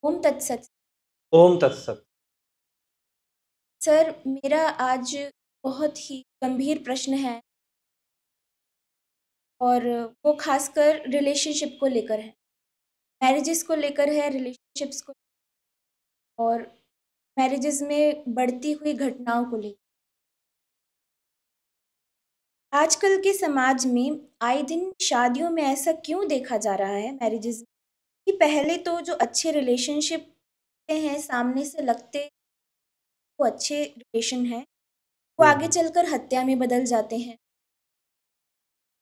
ओम तत्सत। ओम तत्सत। सर, मेरा आज बहुत ही गंभीर प्रश्न है और वो खासकर रिलेशनशिप को लेकर है। मैरिजेस को लेकर है, रिलेशनशिप्स को और मैरिजेस में बढ़ती हुई घटनाओं को लेकर। आजकल के समाज में आए दिन शादियों में ऐसा क्यों देखा जा रहा है मैरिजेस में कि पहले तो जो अच्छे रिलेशनशिप हैं सामने से लगते वो अच्छे रिलेशन हैं, वो आगे हम्म। चलकर हत्या में बदल जाते हैं,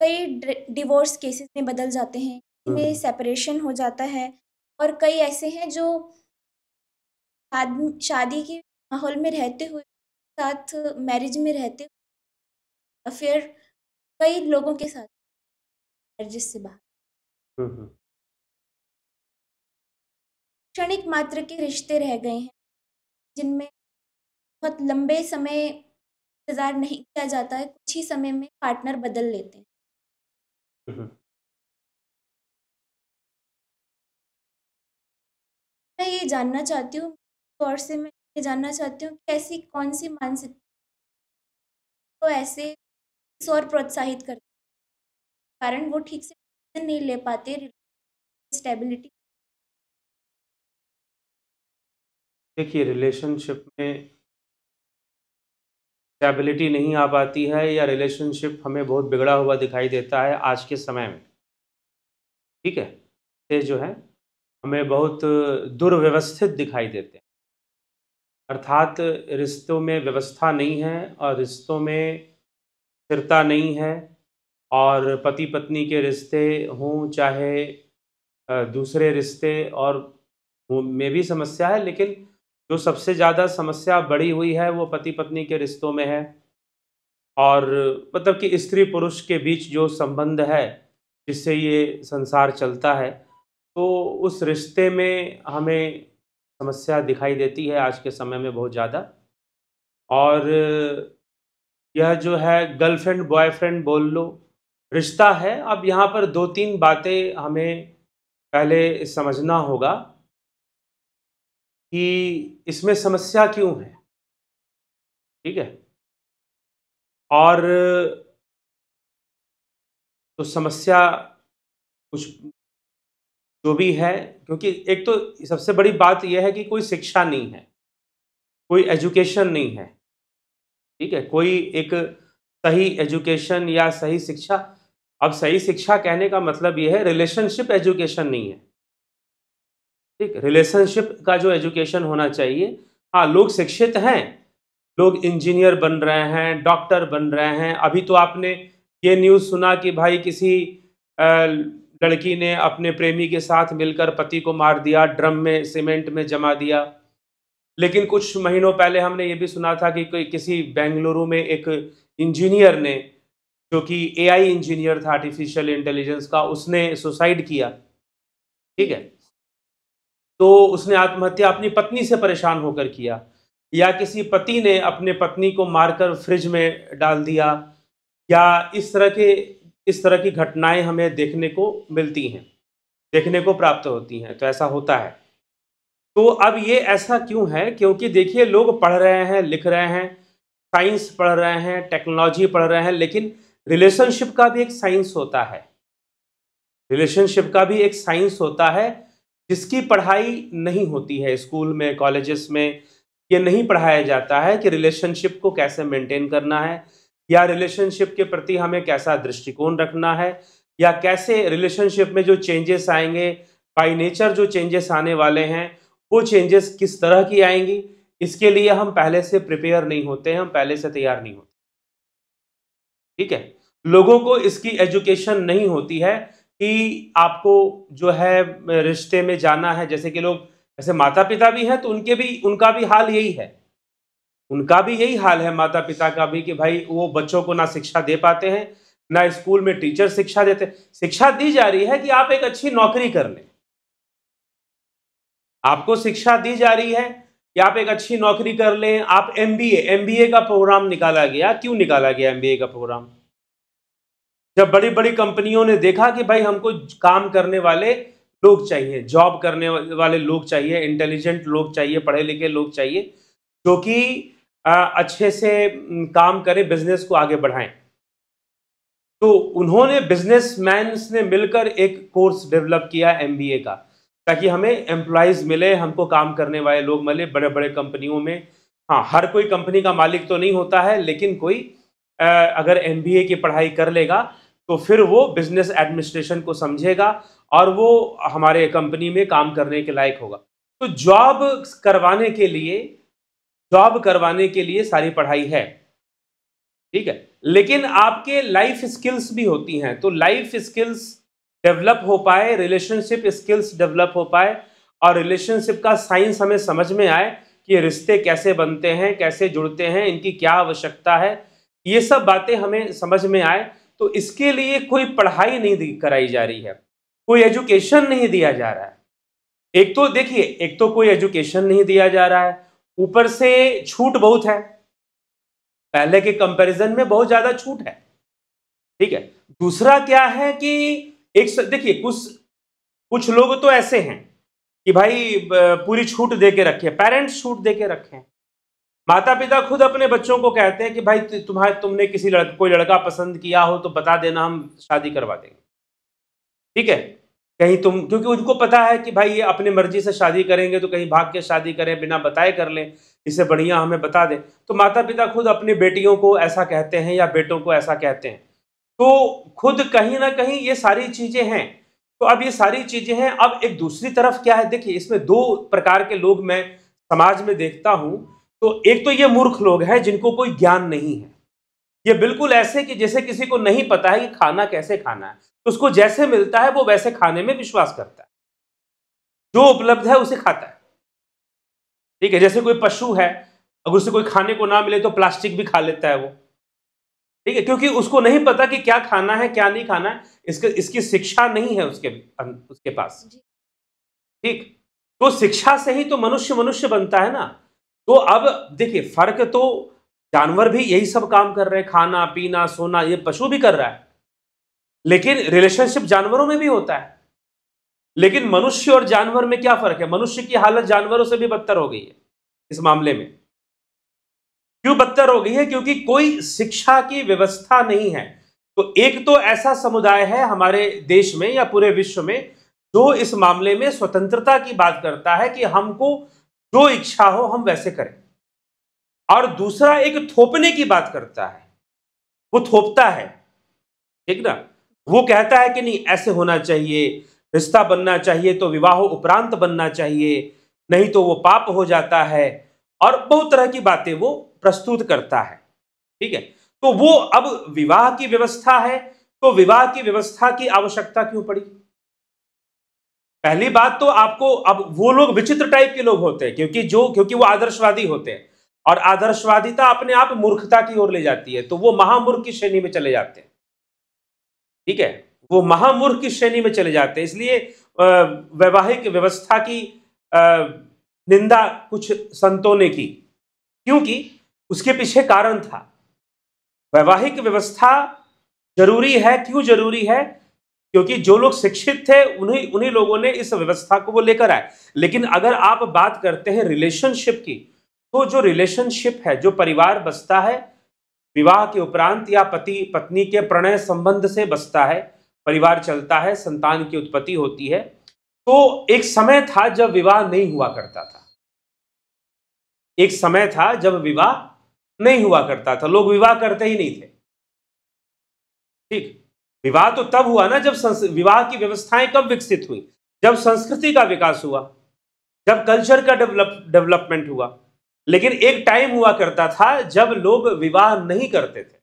कई डिवोर्स केसेस में बदल जाते हैं, इनमें हम्म। सेपरेशन हो जाता है और कई ऐसे हैं जो शादी के माहौल में रहते हुए साथ मैरिज में रहते हुए फिर कई लोगों के साथ मैरिजेस से बाहर हम्म। क्षणिक मात्र के रिश्ते रह गए हैं जिनमें बहुत लंबे समय इंतजार नहीं किया जाता है, कुछ ही समय में पार्टनर बदल लेते हैं। हम्म। मैं ये जानना चाहती हूँ, तौर से मैं ये जानना चाहती हूँ कि ऐसी कौन सी मानसिकता को ऐसे इस और प्रोत्साहित करती है, कारण वो ठीक से डिसीजन नहीं ले पाते स्टेबिलिटी। देखिए, रिलेशनशिप में स्टेबिलिटी नहीं आ पाती है या रिलेशनशिप हमें बहुत बिगड़ा हुआ दिखाई देता है आज के समय में। ठीक है, ये जो है हमें बहुत दुर्व्यवस्थित दिखाई देते हैं। अर्थात रिश्तों में व्यवस्था नहीं है और रिश्तों में स्थिरता नहीं है। और पति पत्नी के रिश्ते हों चाहे दूसरे रिश्ते और में भी समस्या है, लेकिन जो सबसे ज़्यादा समस्या बढ़ी हुई है वो पति पत्नी के रिश्तों में है। और मतलब कि स्त्री पुरुष के बीच जो संबंध है जिससे ये संसार चलता है, तो उस रिश्ते में हमें समस्या दिखाई देती है आज के समय में बहुत ज़्यादा। और यह जो है गर्लफ्रेंड बॉयफ्रेंड बोल लो, रिश्ता है। अब यहाँ पर दो तीन बातें हमें पहले समझना होगा कि इसमें समस्या क्यों है। ठीक है, और तो समस्या कुछ जो भी है, क्योंकि एक तो सबसे बड़ी बात यह है कि कोई शिक्षा नहीं है, कोई एजुकेशन नहीं है। ठीक है, कोई एक सही एजुकेशन या सही शिक्षा। अब सही शिक्षा कहने का मतलब यह है रिलेशनशिप एजुकेशन नहीं है। ठीक, रिलेशनशिप का जो एजुकेशन होना चाहिए। हाँ, लोग शिक्षित हैं, लोग इंजीनियर बन रहे हैं, डॉक्टर बन रहे हैं। अभी तो आपने ये न्यूज़ सुना कि भाई किसी लड़की ने अपने प्रेमी के साथ मिलकर पति को मार दिया, ड्रम में सीमेंट में जमा दिया। लेकिन कुछ महीनों पहले हमने ये भी सुना था कि कोई किसी बेंगलुरु में एक इंजीनियर ने, जो कि एआई इंजीनियर था आर्टिफिशियल इंटेलिजेंस का, उसने सुसाइड किया। ठीक है, तो उसने आत्महत्या अपनी पत्नी से परेशान होकर किया। या किसी पति ने अपने पत्नी को मारकर फ्रिज में डाल दिया। या इस तरह की घटनाएं हमें देखने को मिलती हैं, देखने को प्राप्त होती हैं। तो ऐसा होता है। तो अब ये ऐसा क्यों है? क्योंकि देखिए, लोग पढ़ रहे हैं, लिख रहे हैं, साइंस पढ़ रहे हैं, टेक्नोलॉजी पढ़ रहे हैं, लेकिन रिलेशनशिप का भी एक साइंस होता है। रिलेशनशिप का भी एक साइंस होता है जिसकी पढ़ाई नहीं होती है स्कूल में, कॉलेजेस में। ये नहीं पढ़ाया जाता है कि रिलेशनशिप को कैसे मेंटेन करना है, या रिलेशनशिप के प्रति हमें कैसा दृष्टिकोण रखना है, या कैसे रिलेशनशिप में जो चेंजेस आएंगे, बाय नेचर जो चेंजेस आने वाले हैं, वो चेंजेस किस तरह की आएंगी। इसके लिए हम पहले से प्रिपेयर नहीं होते हैं, हम पहले से तैयार नहीं होते। ठीक है, लोगों को इसकी एजुकेशन नहीं होती है कि आपको जो है रिश्ते में जाना है। जैसे कि लोग, ऐसे माता पिता भी हैं तो उनका भी हाल यही है। उनका भी यही हाल है माता पिता का भी, कि भाई वो बच्चों को ना शिक्षा दे पाते हैं, ना स्कूल में टीचर शिक्षा देते। शिक्षा दी जा रही है कि आप एक अच्छी नौकरी कर लें, आपको शिक्षा दी जा रही है कि आप एक अच्छी नौकरी कर लें। आप एमबीए का प्रोग्राम निकाला गया। क्यों निकाला गया एमबीए का प्रोग्राम? जब बड़ी बड़ी कंपनियों ने देखा कि भाई हमको काम करने वाले लोग चाहिए, जॉब करने वाले लोग चाहिए, इंटेलिजेंट लोग चाहिए, पढ़े लिखे लोग चाहिए, जो कि अच्छे से काम करें, बिजनेस को आगे बढ़ाएं। तो उन्होंने बिजनेसमैन ने मिलकर एक कोर्स डेवलप किया एमबीए का, ताकि हमें एम्प्लॉयज मिले, हमको काम करने वाले लोग मिले बड़े बड़े कंपनियों में। हाँ, हर कोई कंपनी का मालिक तो नहीं होता है, लेकिन कोई अगर एमबीए की पढ़ाई कर लेगा तो फिर वो बिजनेस एडमिनिस्ट्रेशन को समझेगा और वो हमारे कंपनी में काम करने के लायक होगा। तो जॉब करवाने के लिए सारी पढ़ाई है, ठीक है। लेकिन आपके लाइफ स्किल्स भी होती हैं, तो लाइफ स्किल्स डेवलप हो पाए, रिलेशनशिप स्किल्स डेवलप हो पाए, और रिलेशनशिप का साइंस हमें समझ में आए कि रिश्ते कैसे बनते हैं, कैसे जुड़ते हैं, इनकी क्या आवश्यकता है, ये सब बातें हमें समझ में आए। तो इसके लिए कोई पढ़ाई नहीं कराई जा रही है, कोई एजुकेशन नहीं दिया जा रहा है। एक तो देखिए, एक तो कोई एजुकेशन नहीं दिया जा रहा है, ऊपर से छूट बहुत है, पहले के कंपैरिजन में बहुत ज्यादा छूट है, ठीक है। दूसरा क्या है कि देखिए, कुछ लोग तो ऐसे हैं कि भाई पूरी छूट दे के रखे, पेरेंट्स छूट दे के रखे हैं। माता पिता खुद अपने बच्चों को कहते हैं कि भाई तुमने कोई लड़का पसंद किया हो तो बता देना, हम शादी करवा देंगे, ठीक है। कहीं क्योंकि उनको पता है कि भाई ये अपनी मर्जी से शादी करेंगे तो कहीं भाग के शादी करें, बिना बताए कर लें, इससे बढ़िया हमें बता दें। तो माता पिता खुद अपनी बेटियों को ऐसा कहते हैं या बेटों को ऐसा कहते हैं। तो खुद कहीं ना कहीं ये सारी चीजें हैं। तो अब ये सारी चीजें हैं, अब एक दूसरी तरफ क्या है, देखिए इसमें दो प्रकार के लोग मैं समाज में देखता हूं। तो एक तो ये मूर्ख लोग हैं जिनको कोई ज्ञान नहीं है, ये बिल्कुल ऐसे कि जैसे किसी को नहीं पता है कि खाना कैसे खाना है, तो उसको जैसे मिलता है वो वैसे खाने में विश्वास करता है, जो उपलब्ध है उसे खाता है, ठीक है। जैसे कोई पशु है, अगर उसे कोई खाने को ना मिले तो प्लास्टिक भी खा लेता है वो, ठीक है, क्योंकि उसको नहीं पता कि क्या खाना है क्या नहीं खाना है, इसकी शिक्षा नहीं है उसके पास, ठीक। तो शिक्षा से ही तो मनुष्य मनुष्य बनता है ना। तो अब देखिए, फर्क तो, जानवर भी यही सब काम कर रहे हैं, खाना पीना सोना, ये पशु भी कर रहा है, लेकिन रिलेशनशिप जानवरों में भी होता है। लेकिन मनुष्य और जानवर में क्या फर्क है, मनुष्य की हालत जानवरों से भी बदतर हो गई है इस मामले में। क्यों बदतर हो गई है? क्योंकि कोई शिक्षा की व्यवस्था नहीं है। तो एक तो ऐसा समुदाय है हमारे देश में या पूरे विश्व में जो इस मामले में स्वतंत्रता की बात करता है कि हमको जो इच्छा हो हम वैसे करें, और दूसरा एक थोपने की बात करता है, वो थोपता है, ठीक ना। वो कहता है कि नहीं ऐसे होना चाहिए, रिश्ता बनना चाहिए तो विवाह उपरांत बनना चाहिए, नहीं तो वो पाप हो जाता है, और बहुत तरह की बातें वो प्रस्तुत करता है, ठीक है। तो वो अब विवाह की व्यवस्था है, तो विवाह की व्यवस्था की आवश्यकता क्यों पड़ी? पहली बात तो आपको, अब वो लोग विचित्र टाइप के लोग होते हैं, क्योंकि वो आदर्शवादी होते हैं, और आदर्शवादिता अपने आप मूर्खता की ओर ले जाती है, तो वो महामूर्ख की श्रेणी में चले जाते हैं, ठीक है। वो महामूर्ख की श्रेणी में चले जाते हैं। इसलिए वैवाहिक व्यवस्था की निंदा कुछ संतों ने की, क्योंकि उसके पीछे कारण था। वैवाहिक व्यवस्था जरूरी है, क्यों जरूरी है? क्योंकि जो लोग शिक्षित थे उन्हीं लोगों ने इस व्यवस्था को वो लेकर आए। लेकिन अगर आप बात करते हैं रिलेशनशिप की, तो जो रिलेशनशिप है, जो परिवार बसता है विवाह के उपरांत या पति पत्नी के प्रणय संबंध से बसता है, परिवार चलता है, संतान की उत्पत्ति होती है। तो एक समय था जब विवाह नहीं हुआ करता था, एक समय था जब विवाह नहीं हुआ करता था, लोग विवाह करते ही नहीं थे, ठीक। विवाह तो तब हुआ ना जब विवाह की व्यवस्थाएं कब विकसित हुई? जब संस्कृति का विकास हुआ, जब कल्चर का डेवलपमेंट हुआ। लेकिन एक टाइम हुआ करता था जब लोग विवाह नहीं करते थे।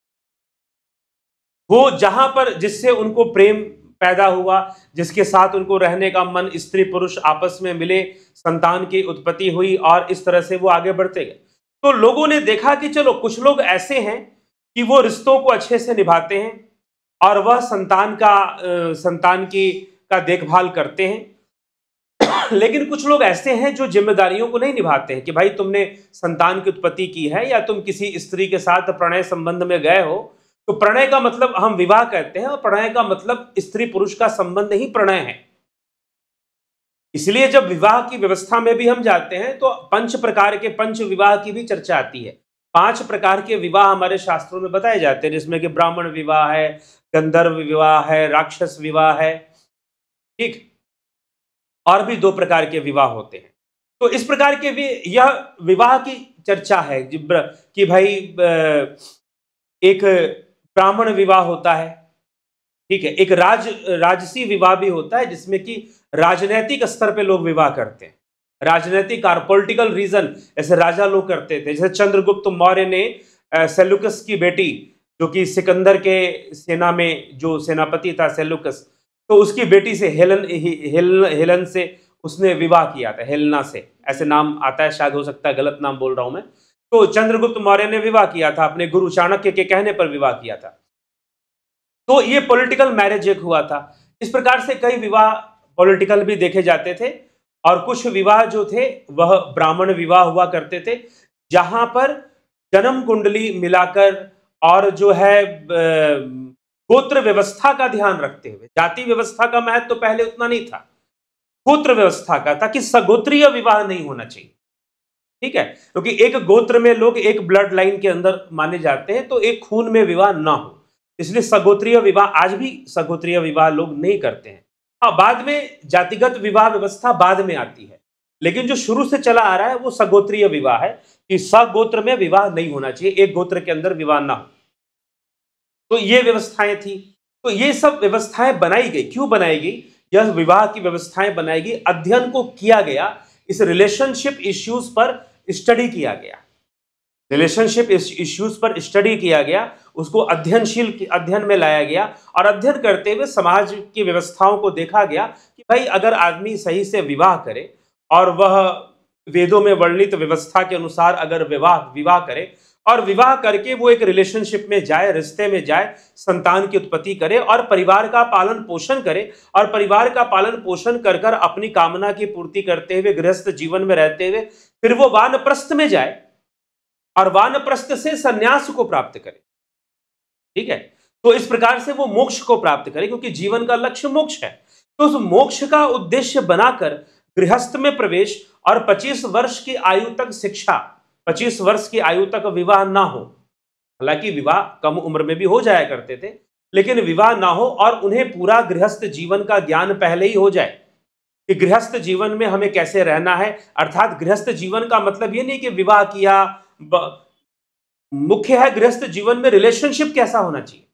वो जहां पर जिससे उनको प्रेम पैदा हुआ, जिसके साथ उनको रहने का मन, स्त्री पुरुष आपस में मिले, संतान की उत्पत्ति हुई, और इस तरह से वो आगे बढ़ते गए। तो लोगों ने देखा कि चलो कुछ लोग ऐसे हैं कि वो रिश्तों को अच्छे से निभाते हैं और वह संतान की का देखभाल करते हैं। लेकिन कुछ लोग ऐसे हैं जो जिम्मेदारियों को नहीं निभाते हैं, कि भाई तुमने संतान की उत्पत्ति की है या तुम किसी स्त्री के साथ प्रणय संबंध में गए हो, तो प्रणय का मतलब हम विवाह कहते हैं, और प्रणय का मतलब स्त्री पुरुष का संबंध ही प्रणय है। इसलिए जब विवाह की व्यवस्था में भी हम जाते हैं तो पंच प्रकार के पंच विवाह की भी चर्चा आती है। 5 प्रकार के विवाह हमारे शास्त्रों में बताए जाते हैं, जिसमें कि ब्राह्मण विवाह है, गंधर्व विवाह है, राक्षस विवाह है, ठीक, और भी 2 प्रकार के विवाह होते हैं। तो इस प्रकार के यह विवाह की चर्चा है कि भाई एक ब्राह्मण विवाह होता है, ठीक है, एक राजसी विवाह भी होता है, जिसमें कि राजनैतिक स्तर पे लोग विवाह करते हैं, राजनैतिक और पॉलिटिकल रीजन, ऐसे राजा लोग करते थे। जैसे चंद्रगुप्त मौर्य ने सेल्यूकस की बेटी, जो कि सिकंदर के सेना में जो सेनापति था सेल्यूकस, तो उसकी बेटी से हेलन से उसने विवाह किया था, हेलना से, ऐसे नाम आता है, शायद हो सकता है गलत नाम बोल रहा हूं मैं। तो चंद्रगुप्त मौर्य ने विवाह किया था, अपने गुरु चाणक्य के कहने पर विवाह किया था। तो ये पॉलिटिकल मैरिज एक हुआ था। इस प्रकार से कई विवाह पॉलिटिकल भी देखे जाते थे, और कुछ विवाह जो थे वह ब्राह्मण विवाह हुआ करते थे, जहां पर जन्म कुंडली मिलाकर और जो है गोत्र व्यवस्था का ध्यान रखते हुए, जाति व्यवस्था का महत्व तो पहले उतना नहीं था, गोत्र व्यवस्था का था कि सगोत्रीय विवाह नहीं होना चाहिए, ठीक है, क्योंकि एक गोत्र में लोग एक ब्लड लाइन के अंदर माने जाते हैं, तो एक खून में विवाह ना हो, इसलिए सगोत्रीय विवाह, आज भी सगोत्रीय विवाह लोग नहीं करते हैं। हाँ, बाद में जातिगत विवाह व्यवस्था बाद में आती है, लेकिन जो शुरू से चला आ रहा है वो सगोत्रीय विवाह है, कि सगोत्र में विवाह नहीं होना चाहिए, एक गोत्र के अंदर विवाह ना हो। तो ये व्यवस्थाएं थी। तो ये सब व्यवस्थाएं बनाई गई, क्यों बनाई गई? यह विवाह की व्यवस्थाएं बनाई गई, अध्ययन को किया गया, इस रिलेशनशिप इश्यूज पर स्टडी किया गया, रिलेशनशिप इश्यूज पर स्टडी किया गया, उसको अध्ययन में लाया गया, और अध्ययन करते हुए समाज की व्यवस्थाओं को देखा गया कि भाई अगर आदमी सही से विवाह करे और वह वेदों में वर्णित व्यवस्था के अनुसार अगर विवाह करे और विवाह करके वो एक रिलेशनशिप में जाए, रिश्ते में जाए, संतान की उत्पत्ति करे और परिवार का पालन पोषण करे, और परिवार का पालन पोषण कर कर अपनी कामना की पूर्ति करते हुए गृहस्थ जीवन में रहते हुए फिर वो वानप्रस्थ में जाए और वानप्रस्थ से संन्यास को प्राप्त करे, ठीक है, तो इस प्रकार से वो मोक्ष को प्राप्त करे, क्योंकि जीवन का लक्ष्य मोक्ष है। तो उस मोक्ष का उद्देश्य बनाकर गृहस्थ में प्रवेश और 25 वर्ष की आयु तक शिक्षा, 25 वर्ष की आयु तक विवाह ना हो, हालांकि विवाह कम उम्र में भी हो जाया करते थे, लेकिन विवाह ना हो और उन्हें पूरा गृहस्थ जीवन का ज्ञान पहले ही हो जाए कि गृहस्थ जीवन में हमें कैसे रहना है। अर्थात गृहस्थ जीवन का मतलब ये नहीं कि विवाह किया, मुख्य है गृहस्थ जीवन में रिलेशनशिप कैसा होना चाहिए,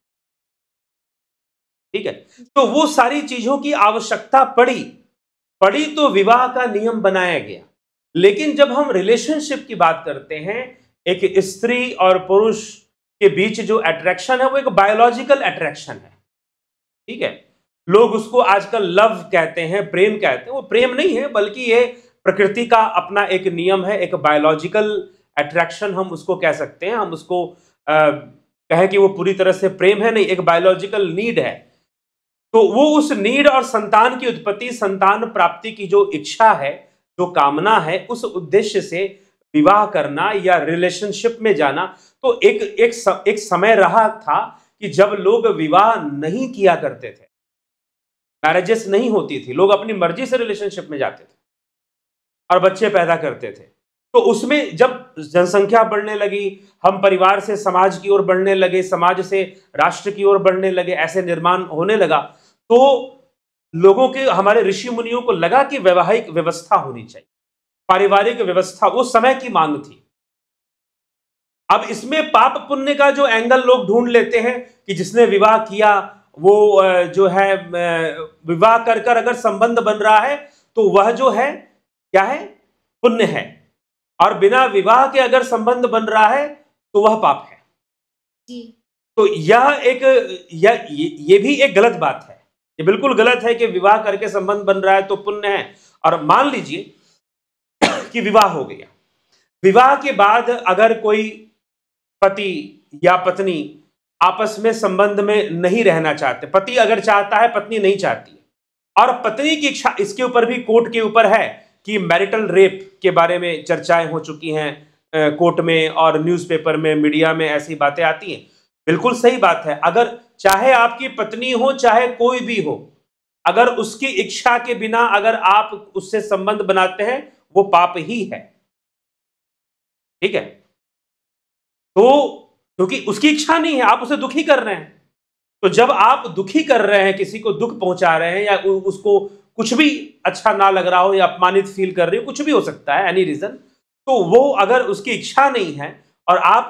ठीक है। तो वो सारी चीजों की आवश्यकता पड़ी तो विवाह का नियम बनाया गया। लेकिन जब हम रिलेशनशिप की बात करते हैं, एक स्त्री और पुरुष के बीच जो अट्रैक्शन है वो एक बायोलॉजिकल अट्रैक्शन है, ठीक है। लोग उसको आजकल लव कहते हैं, प्रेम कहते हैं, वो प्रेम नहीं है बल्कि ये प्रकृति का अपना एक नियम है, एक बायोलॉजिकल अट्रैक्शन हम उसको कह सकते हैं। हम उसको कहें कि वो पूरी तरह से प्रेम है नहीं, एक बायोलॉजिकल नीड है। तो वो उस नीड और संतान की उत्पत्ति, संतान प्राप्ति की जो इच्छा है, जो कामना है, उस उद्देश्य से विवाह करना या रिलेशनशिप में जाना। तो एक समय रहा था कि जब लोग विवाह नहीं किया करते थे, मैरिजेस नहीं होती थी, लोग अपनी मर्जी से रिलेशनशिप में जाते थे और बच्चे पैदा करते थे। तो उसमें जब जनसंख्या बढ़ने लगी, हम परिवार से समाज की ओर बढ़ने लगे, समाज से राष्ट्र की ओर बढ़ने लगे, ऐसे निर्माण होने लगा, तो लोगों के, हमारे ऋषि मुनियों को लगा कि वैवाहिक व्यवस्था होनी चाहिए, पारिवारिक व्यवस्था, वो समय की मांग थी। अब इसमें पाप पुण्य का जो एंगल लोग ढूंढ लेते हैं कि जिसने विवाह किया वो जो है विवाह कर कर अगर संबंध बन रहा है तो वह जो है क्या है, पुण्य है, और बिना विवाह के अगर संबंध बन रहा है तो वह पाप है जी। तो ये भी एक गलत बात है, ये बिल्कुल गलत है कि विवाह करके संबंध बन रहा है तो पुण्य है। और मान लीजिए कि विवाह हो गया, विवाह के बाद अगर कोई पति या पत्नी आपस में संबंध में नहीं रहना चाहते, पति अगर चाहता है पत्नी नहीं चाहती है, और पत्नी की इच्छा, इसके ऊपर भी कोर्ट के ऊपर है कि मैरिटल रेप के बारे में चर्चाएं हो चुकी हैं कोर्ट में और न्यूज़पेपर में, मीडिया में ऐसी बातें आती हैं। बिल्कुल सही बात है, अगर चाहे आपकी पत्नी हो चाहे कोई भी हो, अगर उसकी इच्छा के बिना अगर आप उससे संबंध बनाते हैं वो पाप ही है। ठीक है, तो क्योंकि उसकी इच्छा नहीं है, आप उसे दुखी कर रहे हैं। तो जब आप दुखी कर रहे हैं, किसी को दुख पहुंचा रहे हैं, या उसको कुछ भी अच्छा ना लग रहा हो या अपमानित फील कर रहे हो, कुछ भी हो सकता है, एनी रीजन, तो वो अगर उसकी इच्छा नहीं है और आप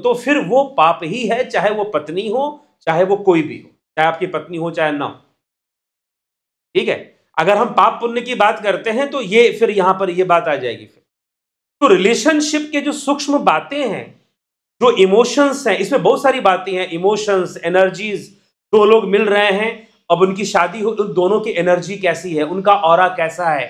तो फिर वो पाप ही है, चाहे वो पत्नी हो, चाहे वो कोई भी हो, चाहे आपकी पत्नी हो चाहे ना हो। ठीक है, अगर हम पाप पुण्य की बात करते हैं तो ये फिर यहां पर ये बात आ जाएगी। फिर तो रिलेशनशिप के जो सूक्ष्म बातें हैं, जो इमोशंस हैं, इसमें बहुत सारी बातें हैं, इमोशंस, एनर्जीज। दो लोग मिल रहे हैं, अब उनकी शादी हो, उन दोनों की एनर्जी कैसी है, उनका ऑरा कैसा है,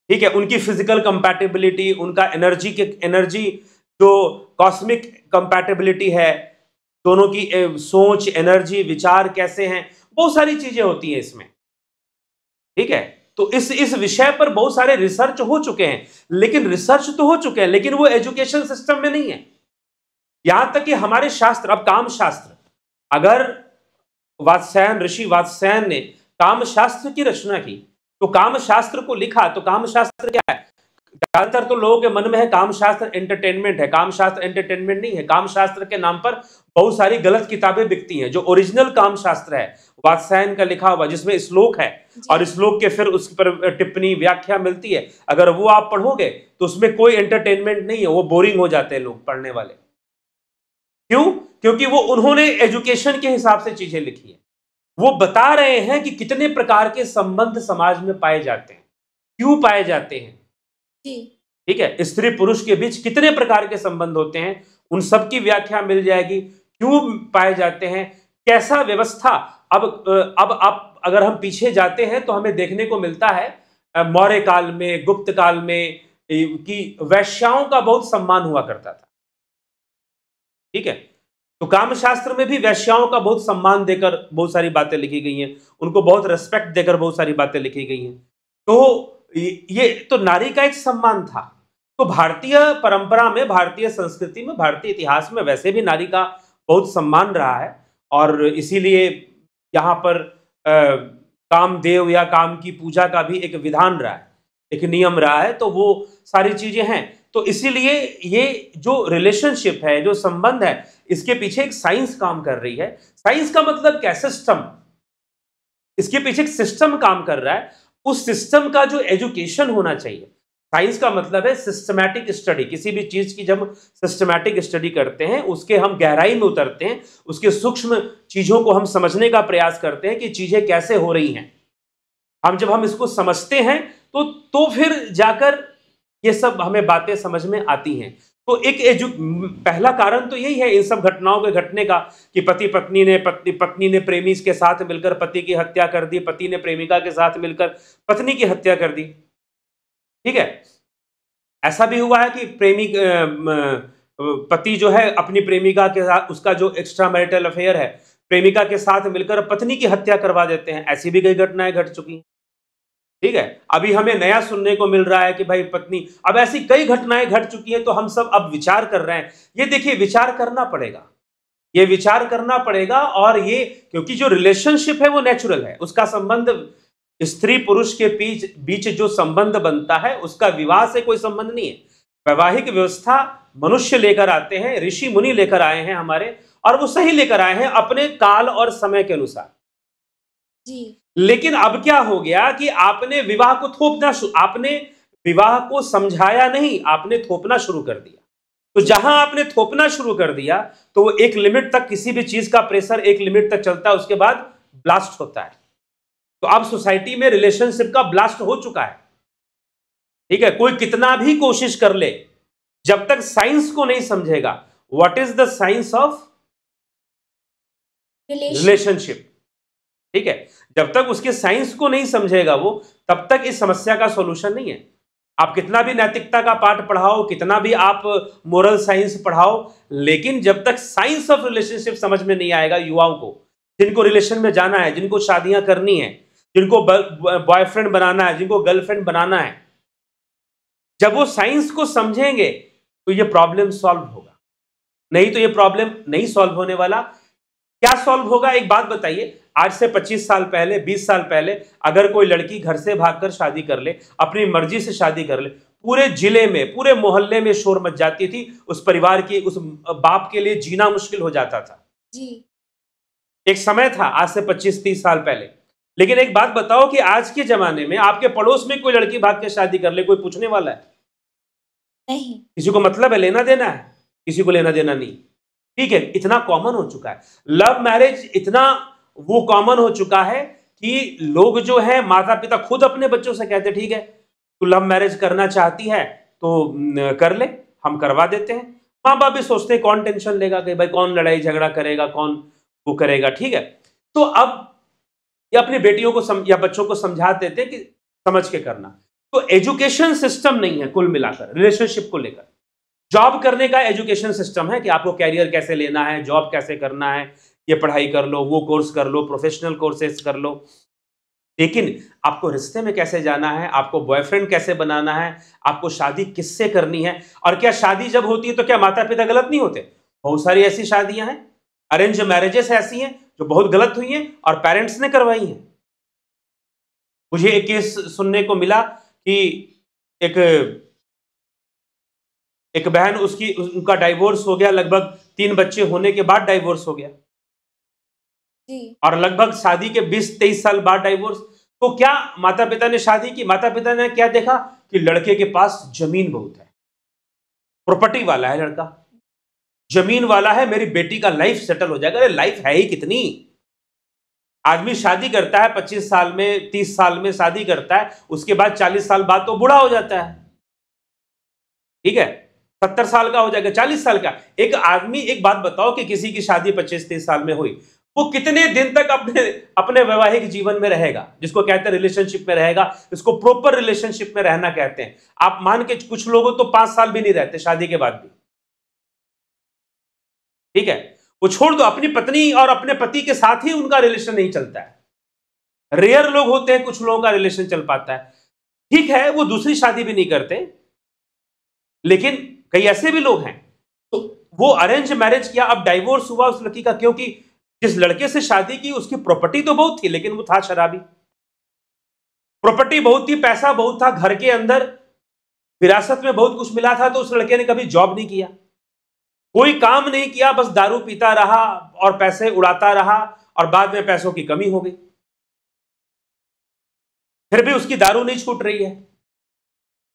ठीक है, उनकी फिजिकल कंपैटिबिलिटी, उनका एनर्जी जो कॉस्मिक कंपैटिबिलिटी है, दोनों की सोच, एनर्जी, विचार कैसे हैं, बहुत सारी चीजें होती हैं इसमें। ठीक है, तो इस विषय पर बहुत सारे रिसर्च हो चुके हैं, लेकिन रिसर्च तो हो चुके हैं, लेकिन वो एजुकेशन सिस्टम में नहीं है। यहां तक कि हमारे शास्त्र, अब काम शास्त्र, अगर वात्स्यायन, ऋषि वात्स्यायन ने काम शास्त्र की रचना की, तो काम शास्त्र को लिखा, तो काम शास्त्र क्या है? ज्यादातर तो लोगों के मन में है काम शास्त्र एंटरटेनमेंट है। काम शास्त्र एंटरटेनमेंट नहीं है। काम शास्त्र के नाम पर बहुत सारी गलत किताबें बिकती हैं। जो ओरिजिनल काम शास्त्र है वात्स्यायन का लिखा हुआ, जिसमें श्लोक है और श्लोक के फिर उस पर टिप्पणी, व्याख्या मिलती है, अगर वो आप पढ़ोगे तो उसमें कोई एंटरटेनमेंट नहीं है, वो बोरिंग हो जाते हैं लोग पढ़ने वाले। क्यों? क्योंकि वो उन्होंने एजुकेशन के हिसाब से चीजें लिखी है। वो बता रहे हैं कि कितने प्रकार के संबंध समाज में पाए जाते हैं, क्यों पाए जाते हैं। ठीक है, स्त्री पुरुष के बीच कितने प्रकार के संबंध होते हैं, उन सब की व्याख्या मिल जाएगी, क्यों पाए जाते हैं, कैसा व्यवस्था। अब आप अगर हम पीछे जाते हैं तो हमें देखने को मिलता है मौर्य काल में, गुप्त काल में, कि वैश्याओं का बहुत सम्मान हुआ करता था। ठीक है, तो काम शास्त्र में भी वैश्याओं का बहुत सम्मान देकर बहुत सारी बातें लिखी गई हैं, उनको बहुत रेस्पेक्ट देकर बहुत सारी बातें लिखी गई हैं। तो ये तो नारी का एक सम्मान था। तो भारतीय परंपरा में, भारतीय संस्कृति में, भारतीय इतिहास में वैसे भी नारी का बहुत सम्मान रहा है, और इसीलिए यहाँ पर कामदेव या काम की पूजा का भी एक विधान रहा है, एक नियम रहा है। तो वो सारी चीजें हैं। तो इसीलिए ये जो रिलेशनशिप है, जो संबंध है, इसके पीछे एक साइंस काम कर रही है। साइंस का मतलब क्या? सिस्टम। इसके पीछे एक सिस्टम काम कर रहा है। उस सिस्टम का जो एजुकेशन होना चाहिए, साइंस का मतलब है सिस्टमैटिक स्टडी। किसी भी चीज की जब सिस्टमैटिक स्टडी करते हैं, उसके हम गहराई में उतरते हैं, उसके सूक्ष्म चीजों को हम समझने का प्रयास करते हैं कि चीजें कैसे हो रही हैं। जब हम इसको समझते हैं तो फिर जाकर ये सब हमें बातें समझ में आती हैं। तो पहला कारण तो यही है इन सब घटनाओं के घटने का, कि पत्नी ने प्रेमी के साथ मिलकर पति की हत्या कर दी, पति ने प्रेमिका के साथ मिलकर पत्नी की हत्या कर दी। ठीक है, ऐसा भी हुआ है कि पति जो है अपनी प्रेमिका के साथ, उसका जो एक्स्ट्रा मैरिटल अफेयर है, प्रेमिका के साथ मिलकर पत्नी की हत्या करवा देते हैं। ऐसी भी कई घटनाएं घट चुकी हैं। ठीक है, अभी हमें नया सुनने को मिल रहा है कि भाई पत्नी, अब ऐसी कई घटनाएं घट चुकी हैं। तो हम सब अब विचार कर रहे हैं। ये देखिए, विचार करना पड़ेगा, ये विचार करना पड़ेगा। और ये क्योंकि जो रिलेशनशिप है वो नेचुरल है, उसका संबंध स्त्री पुरुष के बीच जो संबंध बनता है, उसका विवाह से कोई संबंध नहीं है। वैवाहिक व्यवस्था मनुष्य लेकर आते हैं, ऋषि मुनि लेकर आए हैं हमारे, और वो सही लेकर आए हैं अपने काल और समय के अनुसार जी। लेकिन अब क्या हो गया कि आपने विवाह को आपने विवाह को समझाया नहीं, आपने थोपना शुरू कर दिया। तो जहां आपने थोपना शुरू कर दिया, तो वो एक लिमिट तक, किसी भी चीज का प्रेशर एक लिमिट तक चलता है, उसके बाद ब्लास्ट होता है। तो अब सोसाइटी में रिलेशनशिप का ब्लास्ट हो चुका है। ठीक है, कोई कितना भी कोशिश कर ले, जब तक साइंस को नहीं समझेगा, what is the science of relationship, ठीक है, जब तक उसके साइंस को नहीं समझेगा वो, तब तक इस समस्या का सॉल्यूशन नहीं है। आप कितना भी नैतिकता का पाठ पढ़ाओ, कितना भी आप मोरल साइंस पढ़ाओ, लेकिन जब तक साइंस ऑफ रिलेशनशिप समझ में नहीं आएगा युवाओं को, जिनको रिलेशन में जाना है, जिनको शादियां करनी है, जिनको बॉयफ्रेंड बनाना है, जिनको गर्लफ्रेंड बनाना है, जब वो साइंस को समझेंगे तो ये प्रॉब्लम सॉल्व होगा। नहीं तो ये प्रॉब्लम नहीं सॉल्व होने वाला। क्या सॉल्व होगा? एक बात बताइए, आज से 25 साल पहले, 20 साल पहले अगर कोई लड़की घर से भागकर शादी कर ले, अपनी मर्जी से शादी कर ले, पूरे जिले में, पूरे मोहल्ले में शोर मच जाती थी। उस परिवार की, उस बाप के लिए जीना मुश्किल हो जाता था। जी। एक समय था आज से 25-30 साल पहले। लेकिन एक बात बताओ कि आज के जमाने में आपके पड़ोस में कोई लड़की भाग के शादी कर ले, कोई पूछने वाला है? नहीं। किसी को मतलब है, लेना देना है? किसी को लेना देना नहीं। ठीक है, इतना कॉमन हो चुका है लव मैरिज, इतना वो कॉमन हो चुका है कि लोग जो है, माता पिता खुद अपने बच्चों से कहते ठीक है तू लव मैरिज करना चाहती है तो कर ले, हम करवा देते हैं। माँ बाप भी सोचते हैं कौन टेंशन लेगा कि भाई कौन लड़ाई झगड़ा करेगा, कौन वो करेगा। ठीक है, तो अब ये अपनी बेटियों को या बच्चों को समझा देते हैं कि समझ के करना। तो एजुकेशन सिस्टम नहीं है कुल मिलाकर रिलेशनशिप को लेकर। जॉब करने का एजुकेशन सिस्टम है कि आपको कैरियर कैसे लेना है, जॉब कैसे करना है, ये पढ़ाई कर लो, वो कोर्स कर लो, प्रोफेशनल कोर्सेज कर लो। लेकिन आपको रिश्ते में कैसे जाना है, आपको बॉयफ्रेंड कैसे बनाना है, आपको शादी किससे करनी है, और क्या शादी जब होती है तो क्या माता पिता गलत नहीं होते? बहुत सारी ऐसी शादियां हैं, अरेंज मैरिजेस ऐसी हैं जो बहुत गलत हुई हैं और पेरेंट्स ने करवाई हैं। मुझे एक केस सुनने को मिला कि एक बहन, उनका डाइवोर्स हो गया, लगभग 3 बच्चे होने के बाद डाइवोर्स हो गया। जी। और लगभग शादी के 20-23 साल बाद डाइवोर्स। तो क्या माता पिता ने शादी की, माता पिता ने क्या देखा कि लड़के के पास जमीन बहुत है, प्रॉपर्टी वाला है लड़का, जमीन वाला है, मेरी बेटी का लाइफ सेटल हो जाएगा। अरे लाइफ है ही कितनी। आदमी शादी करता है 25 साल में, 30 साल में शादी करता है, उसके बाद 40 साल बाद तो बूढ़ा हो जाता है। ठीक है, 70 साल का हो जाएगा, 40 साल का। एक आदमी, एक बात बताओ कि किसी की शादी 25-30 साल में हुई, वो कितने दिन तक अपने वैवाहिक जीवन में रहेगा, जिसको कहते हैं रिलेशनशिप में रहेगा, इसको प्रॉपर रिलेशनशिप में रहना कहते हैं। आप मान के, कुछ लोगों तो 5 साल भी नहीं रहते शादी के बाद भी। ठीक है, वो छोड़ दो, अपनी पत्नी और अपने पति के साथ ही उनका रिलेशन नहीं चलता है। रेयर लोग होते हैं, कुछ लोगों का रिलेशन चल पाता है। ठीक है, वो दूसरी शादी भी नहीं करते, लेकिन कई ऐसे भी लोग हैं। तो वो अरेंज मैरिज किया, अब डाइवोर्स हुआ उस लड़की का, क्योंकि जिस लड़के से शादी की उसकी प्रॉपर्टी तो बहुत थी, लेकिन वो था शराबी। प्रॉपर्टी बहुत थी, पैसा बहुत था, घर के अंदर विरासत में बहुत कुछ मिला था, तो उस लड़के ने कभी जॉब नहीं किया, कोई काम नहीं किया, बस दारू पीता रहा और पैसे उड़ाता रहा, और बाद में पैसों की कमी हो गई। फिर भी उसकी दारू नहीं छूट रही है,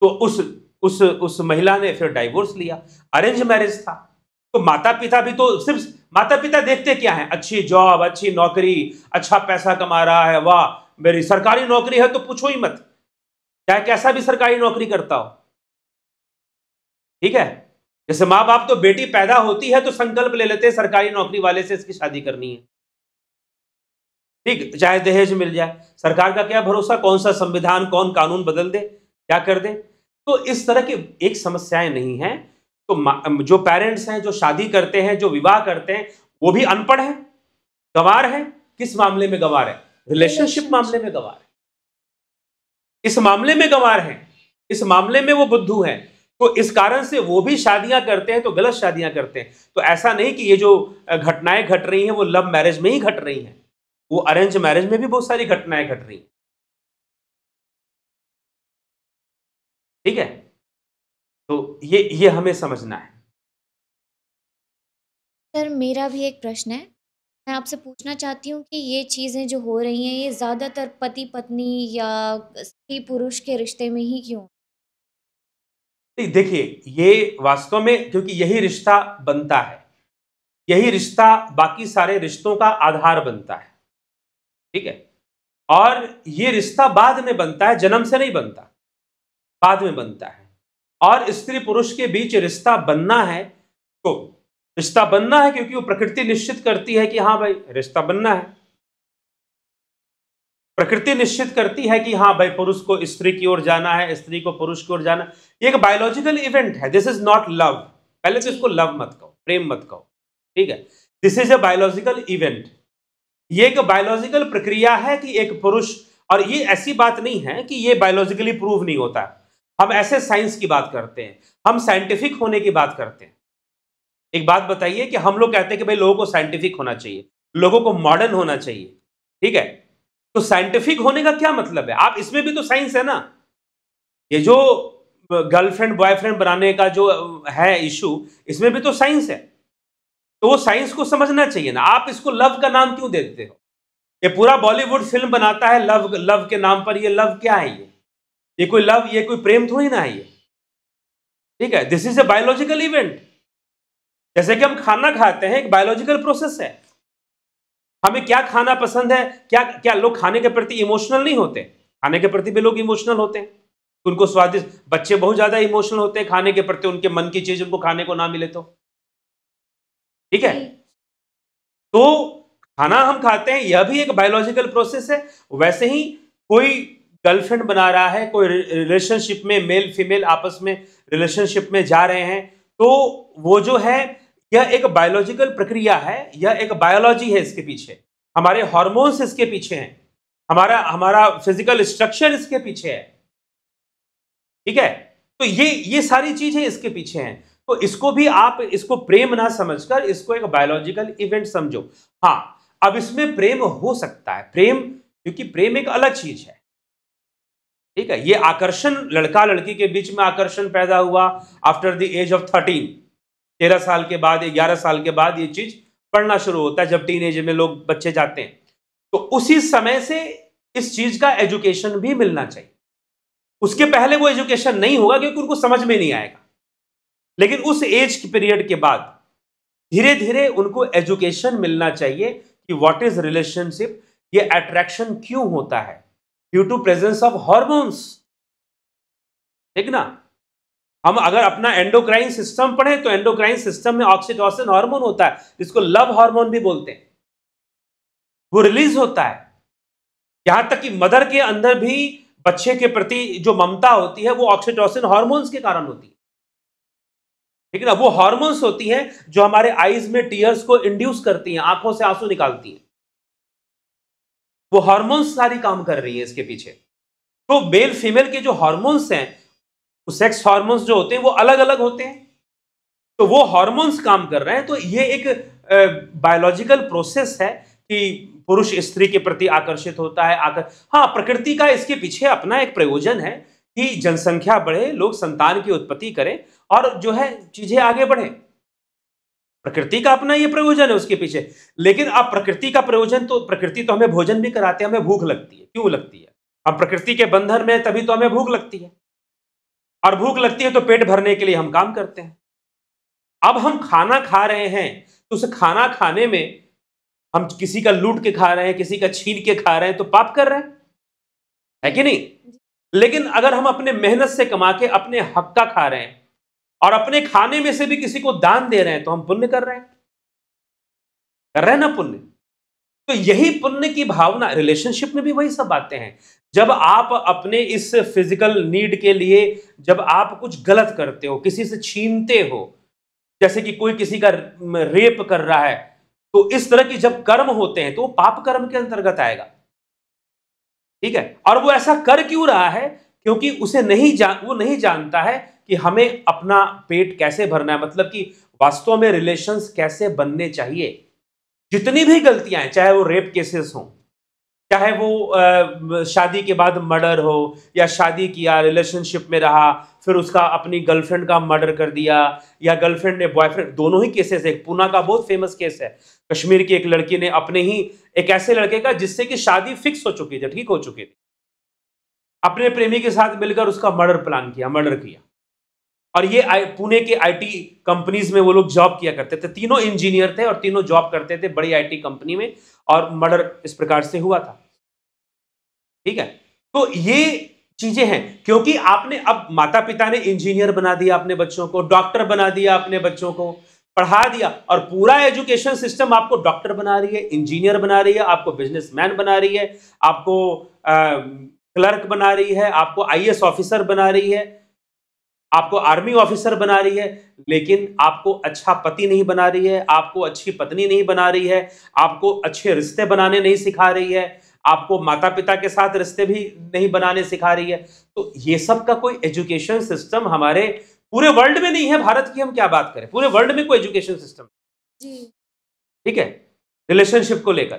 तो उस महिला ने फिर डाइवोर्स लिया। अरेंज मैरिज था, तो माता पिता भी तो, सिर्फ माता पिता देखते क्या है, अच्छी जॉब, अच्छी नौकरी, अच्छा पैसा कमा रहा है, वाह मेरी सरकारी नौकरी है तो पूछो ही मत, चाहे कैसा भी सरकारी नौकरी करता हो। ठीक है, जैसे माँ बाप तो बेटी पैदा होती है तो संकल्प ले लेते हैं सरकारी नौकरी वाले से इसकी शादी करनी है। ठीक, चाहे दहेज मिल जाए, सरकार का क्या भरोसा, कौन सा संविधान, कौन कानून बदल दे, क्या कर दे। तो इस तरह की एक समस्याएं नहीं हैं। तो जो पेरेंट्स हैं, जो शादी करते हैं, जो विवाह करते हैं, वो भी अनपढ़ हैं, गंवार हैं। किस मामले में गंवार है? रिलेशनशिप मामले में गंवार है। इस मामले में गंवार हैं, इस मामले में वो बुद्धू हैं। तो इस कारण से वो भी शादियां करते हैं तो गलत शादियां करते हैं। तो ऐसा नहीं कि ये जो घटनाएं घट रही हैं वो लव मैरिज में ही घट रही हैं, वो अरेंज मैरिज में भी बहुत सारी घटनाएं घट रही हैं। ठीक है, तो ये हमें समझना है। सर मेरा भी एक प्रश्न है, मैं आपसे पूछना चाहती हूँ कि ये चीज़ें जो हो रही हैं ये ज़्यादातर पति पत्नी या स्त्री पुरुष के रिश्ते में ही क्यों? नहीं, देखिए, ये वास्तव में, क्योंकि यही रिश्ता बनता है, यही रिश्ता बाकी सारे रिश्तों का आधार बनता है। ठीक है, और ये रिश्ता बाद में बनता है, जन्म से नहीं बनता, बाद में बनता है। और स्त्री पुरुष के बीच रिश्ता बनना है, तो रिश्ता बनना है क्योंकि वो प्रकृति निश्चित करती है कि हाँ भाई रिश्ता बनना है। प्रकृति निश्चित करती है कि हाँ भाई पुरुष को स्त्री की ओर जाना है, स्त्री को पुरुष की ओर जाना। ये एक बायोलॉजिकल इवेंट है, दिस इज नॉट लव। पहले तो इसको लव मत कहो, प्रेम मत कहो। ठीक है, this is a biological event. ये एक बायोलॉजिकल प्रक्रिया है कि एक पुरुष, और ये ऐसी बात नहीं है कि ये बायोलॉजिकली प्रूव नहीं होता। हम ऐसे साइंस की बात करते हैं, हम साइंटिफिक होने की बात करते हैं। एक बात बताइए कि हम लोग कहते हैं कि भाई लोगों को साइंटिफिक होना चाहिए, लोगों को मॉडर्न होना चाहिए, ठीक है, तो साइंटिफिक होने का क्या मतलब है? आप इसमें भी तो साइंस है ना। ये जो गर्लफ्रेंड बॉयफ्रेंड बनाने का जो है इशू, इसमें भी तो साइंस है। तो वो साइंस को समझना चाहिए ना। आप इसको लव का नाम क्यों देते हो? ये पूरा बॉलीवुड फिल्म बनाता है लव लव के नाम पर। ये लव क्या है? ये कोई लव, ये कोई प्रेम थोड़ी ना है ये। ठीक है, this is a biological event. जैसे कि हम खाना खाते हैं, एक बायोलॉजिकल प्रोसेस है। हमें क्या खाना पसंद है, क्या क्या लोग खाने के प्रति इमोशनल नहीं होते? खाने के प्रति भी लोग इमोशनल होते हैं। उनको स्वादिष्ट, बच्चे बहुत ज्यादा इमोशनल होते हैं खाने के प्रति, उनके मन की चीज उनको खाने को ना मिले तो। ठीक है, जी। तो खाना हम खाते हैं, यह भी एक बायोलॉजिकल प्रोसेस है। वैसे ही कोई गर्लफ्रेंड बना रहा है, कोई रिलेशनशिप में मेल फीमेल आपस में रिलेशनशिप में जा रहे हैं, तो वो जो है यह एक बायोलॉजिकल प्रक्रिया है, यह एक बायोलॉजी है इसके पीछे। हमारे हार्मोन्स इसके पीछे हैं, हमारा हमारा फिजिकल स्ट्रक्चर इसके पीछे है। ठीक है, तो ये सारी चीजें इसके पीछे हैं। तो इसको भी आप इसको प्रेम ना समझकर इसको एक बायोलॉजिकल इवेंट समझो। हाँ, अब इसमें प्रेम हो सकता है, प्रेम, क्योंकि प्रेम एक अलग चीज है। ठीक है, ये आकर्षण, लड़का लड़की के बीच में आकर्षण पैदा हुआ आफ्टर द एज ऑफ 13, 13 साल के बाद, 11 साल के बाद ये चीज पढ़ना शुरू होता है, जब टीनेज में लोग बच्चे जाते हैं। तो उसी समय से इस चीज का एजुकेशन भी मिलना चाहिए। उसके पहले वो एजुकेशन नहीं होगा क्योंकि उनको समझ में नहीं आएगा। लेकिन उस एज की पीरियड के बाद धीरे धीरे उनको एजुकेशन मिलना चाहिए कि व्हाट इज रिलेशनशिप, ये अट्रैक्शन क्यों होता है, due to presence of hormones. ठीक ना, हम अगर अपना एंडोक्राइन सिस्टम पढ़ें तो एंडोक्राइन सिस्टम में ऑक्सीटोसिन हार्मोन होता है, जिसको लव हार्मोन भी बोलते हैं, वो रिलीज होता है। यहां तक कि मदर के अंदर भी बच्चे के प्रति जो ममता होती है वो ऑक्सीटोसिन हार्मोन्स के कारण होती है। ठीक है ना, वो हार्मोन्स होती हैं जो हमारे आईज में टीयर्स को इंड्यूस करती हैं, आंखों से आंसू निकालती हैं। वो हार्मोन्स सारी काम कर रही है इसके पीछे। तो मेल फीमेल के जो हार्मोन्स हैं, सेक्स हार्मोन्स जो होते हैं वो अलग अलग होते हैं। तो वो हार्मोन्स काम कर रहे हैं। तो ये एक बायोलॉजिकल प्रोसेस है कि पुरुष स्त्री के प्रति आकर्षित होता है। हाँ, प्रकृति का इसके पीछे अपना एक प्रयोजन है कि जनसंख्या बढ़े, लोग संतान की उत्पत्ति करें और जो है चीजें आगे बढ़े। प्रकृति का अपना ये प्रयोजन है उसके पीछे। लेकिन अब प्रकृति का प्रयोजन, तो प्रकृति तो हमें भोजन भी कराते हैं, हमें भूख लगती है। क्यों लगती है? हम प्रकृति के बंधन में, तभी तो हमें भूख लगती है। और भूख लगती है तो पेट भरने के लिए हम काम करते हैं। अब हम खाना खा रहे हैं तो उस खाना खाने में हम किसी का लूट के खा रहे हैं, किसी का छीन के खा रहे हैं, तो पाप कर रहे हैं, है कि नहीं? लेकिन अगर हम अपने मेहनत से कमा के अपने हक का खा रहे हैं और अपने खाने में से भी किसी को दान दे रहे हैं, तो हम पुण्य कर रहे हैं, कर रहे हैं ना पुण्य। तो यही पुण्य की भावना रिलेशनशिप में भी वही सब बातें हैं। जब आप अपने इस फिजिकल नीड के लिए जब आप कुछ गलत करते हो, किसी से छीनते हो, जैसे कि कोई किसी का रेप कर रहा है, तो इस तरह की जब कर्म होते हैं तो वो पाप कर्म के अंतर्गत आएगा। ठीक है, और वो ऐसा कर क्यों रहा है? क्योंकि उसे वो नहीं जानता है कि हमें अपना पेट कैसे भरना है, मतलब कि वास्तव में रिलेशंस कैसे बनने चाहिए। जितनी भी गलतियां हैं, चाहे वो रेप केसेस हो, चाहे वो शादी के बाद मर्डर हो, या शादी किया, रिलेशनशिप में रहा, फिर उसका अपनी गर्लफ्रेंड का मर्डर कर दिया, या गर्लफ्रेंड ने बॉयफ्रेंड, दोनों ही केसेस। एक पूना का बहुत फेमस केस है, कश्मीर की एक लड़की ने अपने ही एक ऐसे लड़के का जिससे कि शादी फिक्स हो चुकी थी, ठीक हो चुकी थी, अपने प्रेमी के साथ मिलकर उसका मर्डर प्लान किया, मर्डर किया। और ये पुणे के आईटी कंपनीज में वो लोग जॉब किया करते थे, तीनों इंजीनियर थे और तीनों जॉब करते थे बड़ी आईटी कंपनी में, और मर्डर इस प्रकार से हुआ था। ठीक है, तो ये चीजें हैं क्योंकि आपने, अब माता पिता ने इंजीनियर बना दिया अपने बच्चों को, डॉक्टर बना दिया अपने बच्चों को, पढ़ा दिया, और पूरा एजुकेशन सिस्टम आपको डॉक्टर बना रही है, इंजीनियर बना रही है, आपको बिजनेसमैन बना रही है, आपको क्लर्क बना रही है, आपको आईएएस ऑफिसर बना रही है, आपको आर्मी ऑफिसर बना रही है, लेकिन आपको अच्छा पति नहीं बना रही है, आपको अच्छी पत्नी नहीं बना रही है, आपको अच्छे रिश्ते बनाने नहीं सिखा रही है, आपको माता पिता के साथ रिश्ते भी नहीं बनाने सिखा रही है। तो ये सब का कोई एजुकेशन सिस्टम हमारे पूरे वर्ल्ड में नहीं है। भारत की हम क्या बात करें, पूरे वर्ल्ड में कोई एजुकेशन सिस्टम। जी। ठीक है, रिलेशनशिप को लेकर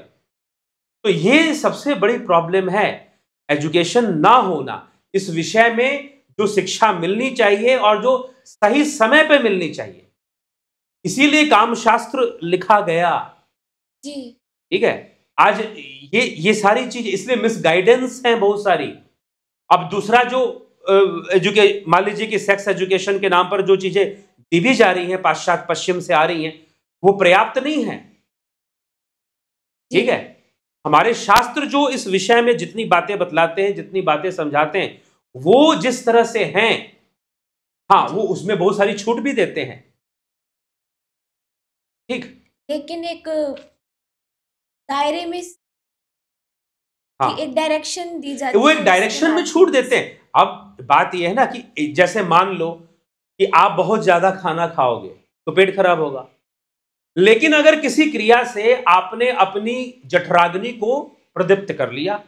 तो ये सबसे बड़ी प्रॉब्लम है, एजुकेशन ना होना, इस विषय में जो शिक्षा मिलनी चाहिए और जो सही समय पे मिलनी चाहिए, इसीलिए कामशास्त्र लिखा गया। जी। ठीक है, आज ये सारी चीज, इसलिए मिसगाइडेंस है बहुत सारी। अब दूसरा जो मान लीजिए कि सेक्स एजुकेशन के नाम पर जो चीजें दी भी जा रही हैं पाश्चात्य पश्चिम से आ रही हैं, वो पर्याप्त नहीं है। ठीक है, हमारे शास्त्र जो इस विषय में जितनी बातें बतलाते हैं, जितनी बातें समझाते हैं, वो जिस तरह से हैं, हाँ, वो उसमें बहुत सारी छूट भी देते हैं। ठीक, लेकिन एक दायरे में, हाँ, एक डायरेक्शन दी जाती वो है, एक डायरेक्शन में छूट देते हैं। अब बात यह है ना कि जैसे मान लो कि आप बहुत ज्यादा खाना खाओगे तो पेट खराब होगा, लेकिन अगर किसी क्रिया से आपने अपनी जठराग्नि को प्रदीप्त कर लिया,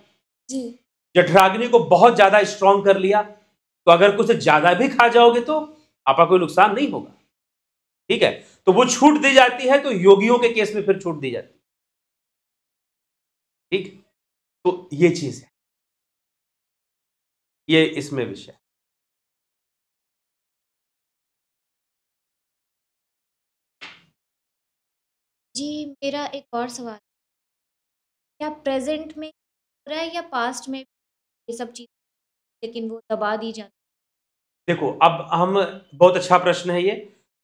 जी, जठराग्नि को बहुत ज्यादा स्ट्रांग कर लिया, तो अगर कुछ ज्यादा भी खा जाओगे तो आपका कोई नुकसान नहीं होगा। ठीक है, तो वो छूट दी जाती है, तो योगियों के केस में फिर छूट दी जाती है। ठीक, तो ये चीज है, ये इसमें विषय। जी, मेरा एक और सवाल, क्या प्रेज़ेंट में हो रहा है या पास्ट में ये सब चीज़ लेकिन वो दबा दी जाती? देखो, अब हम, बहुत अच्छा प्रश्न है ये,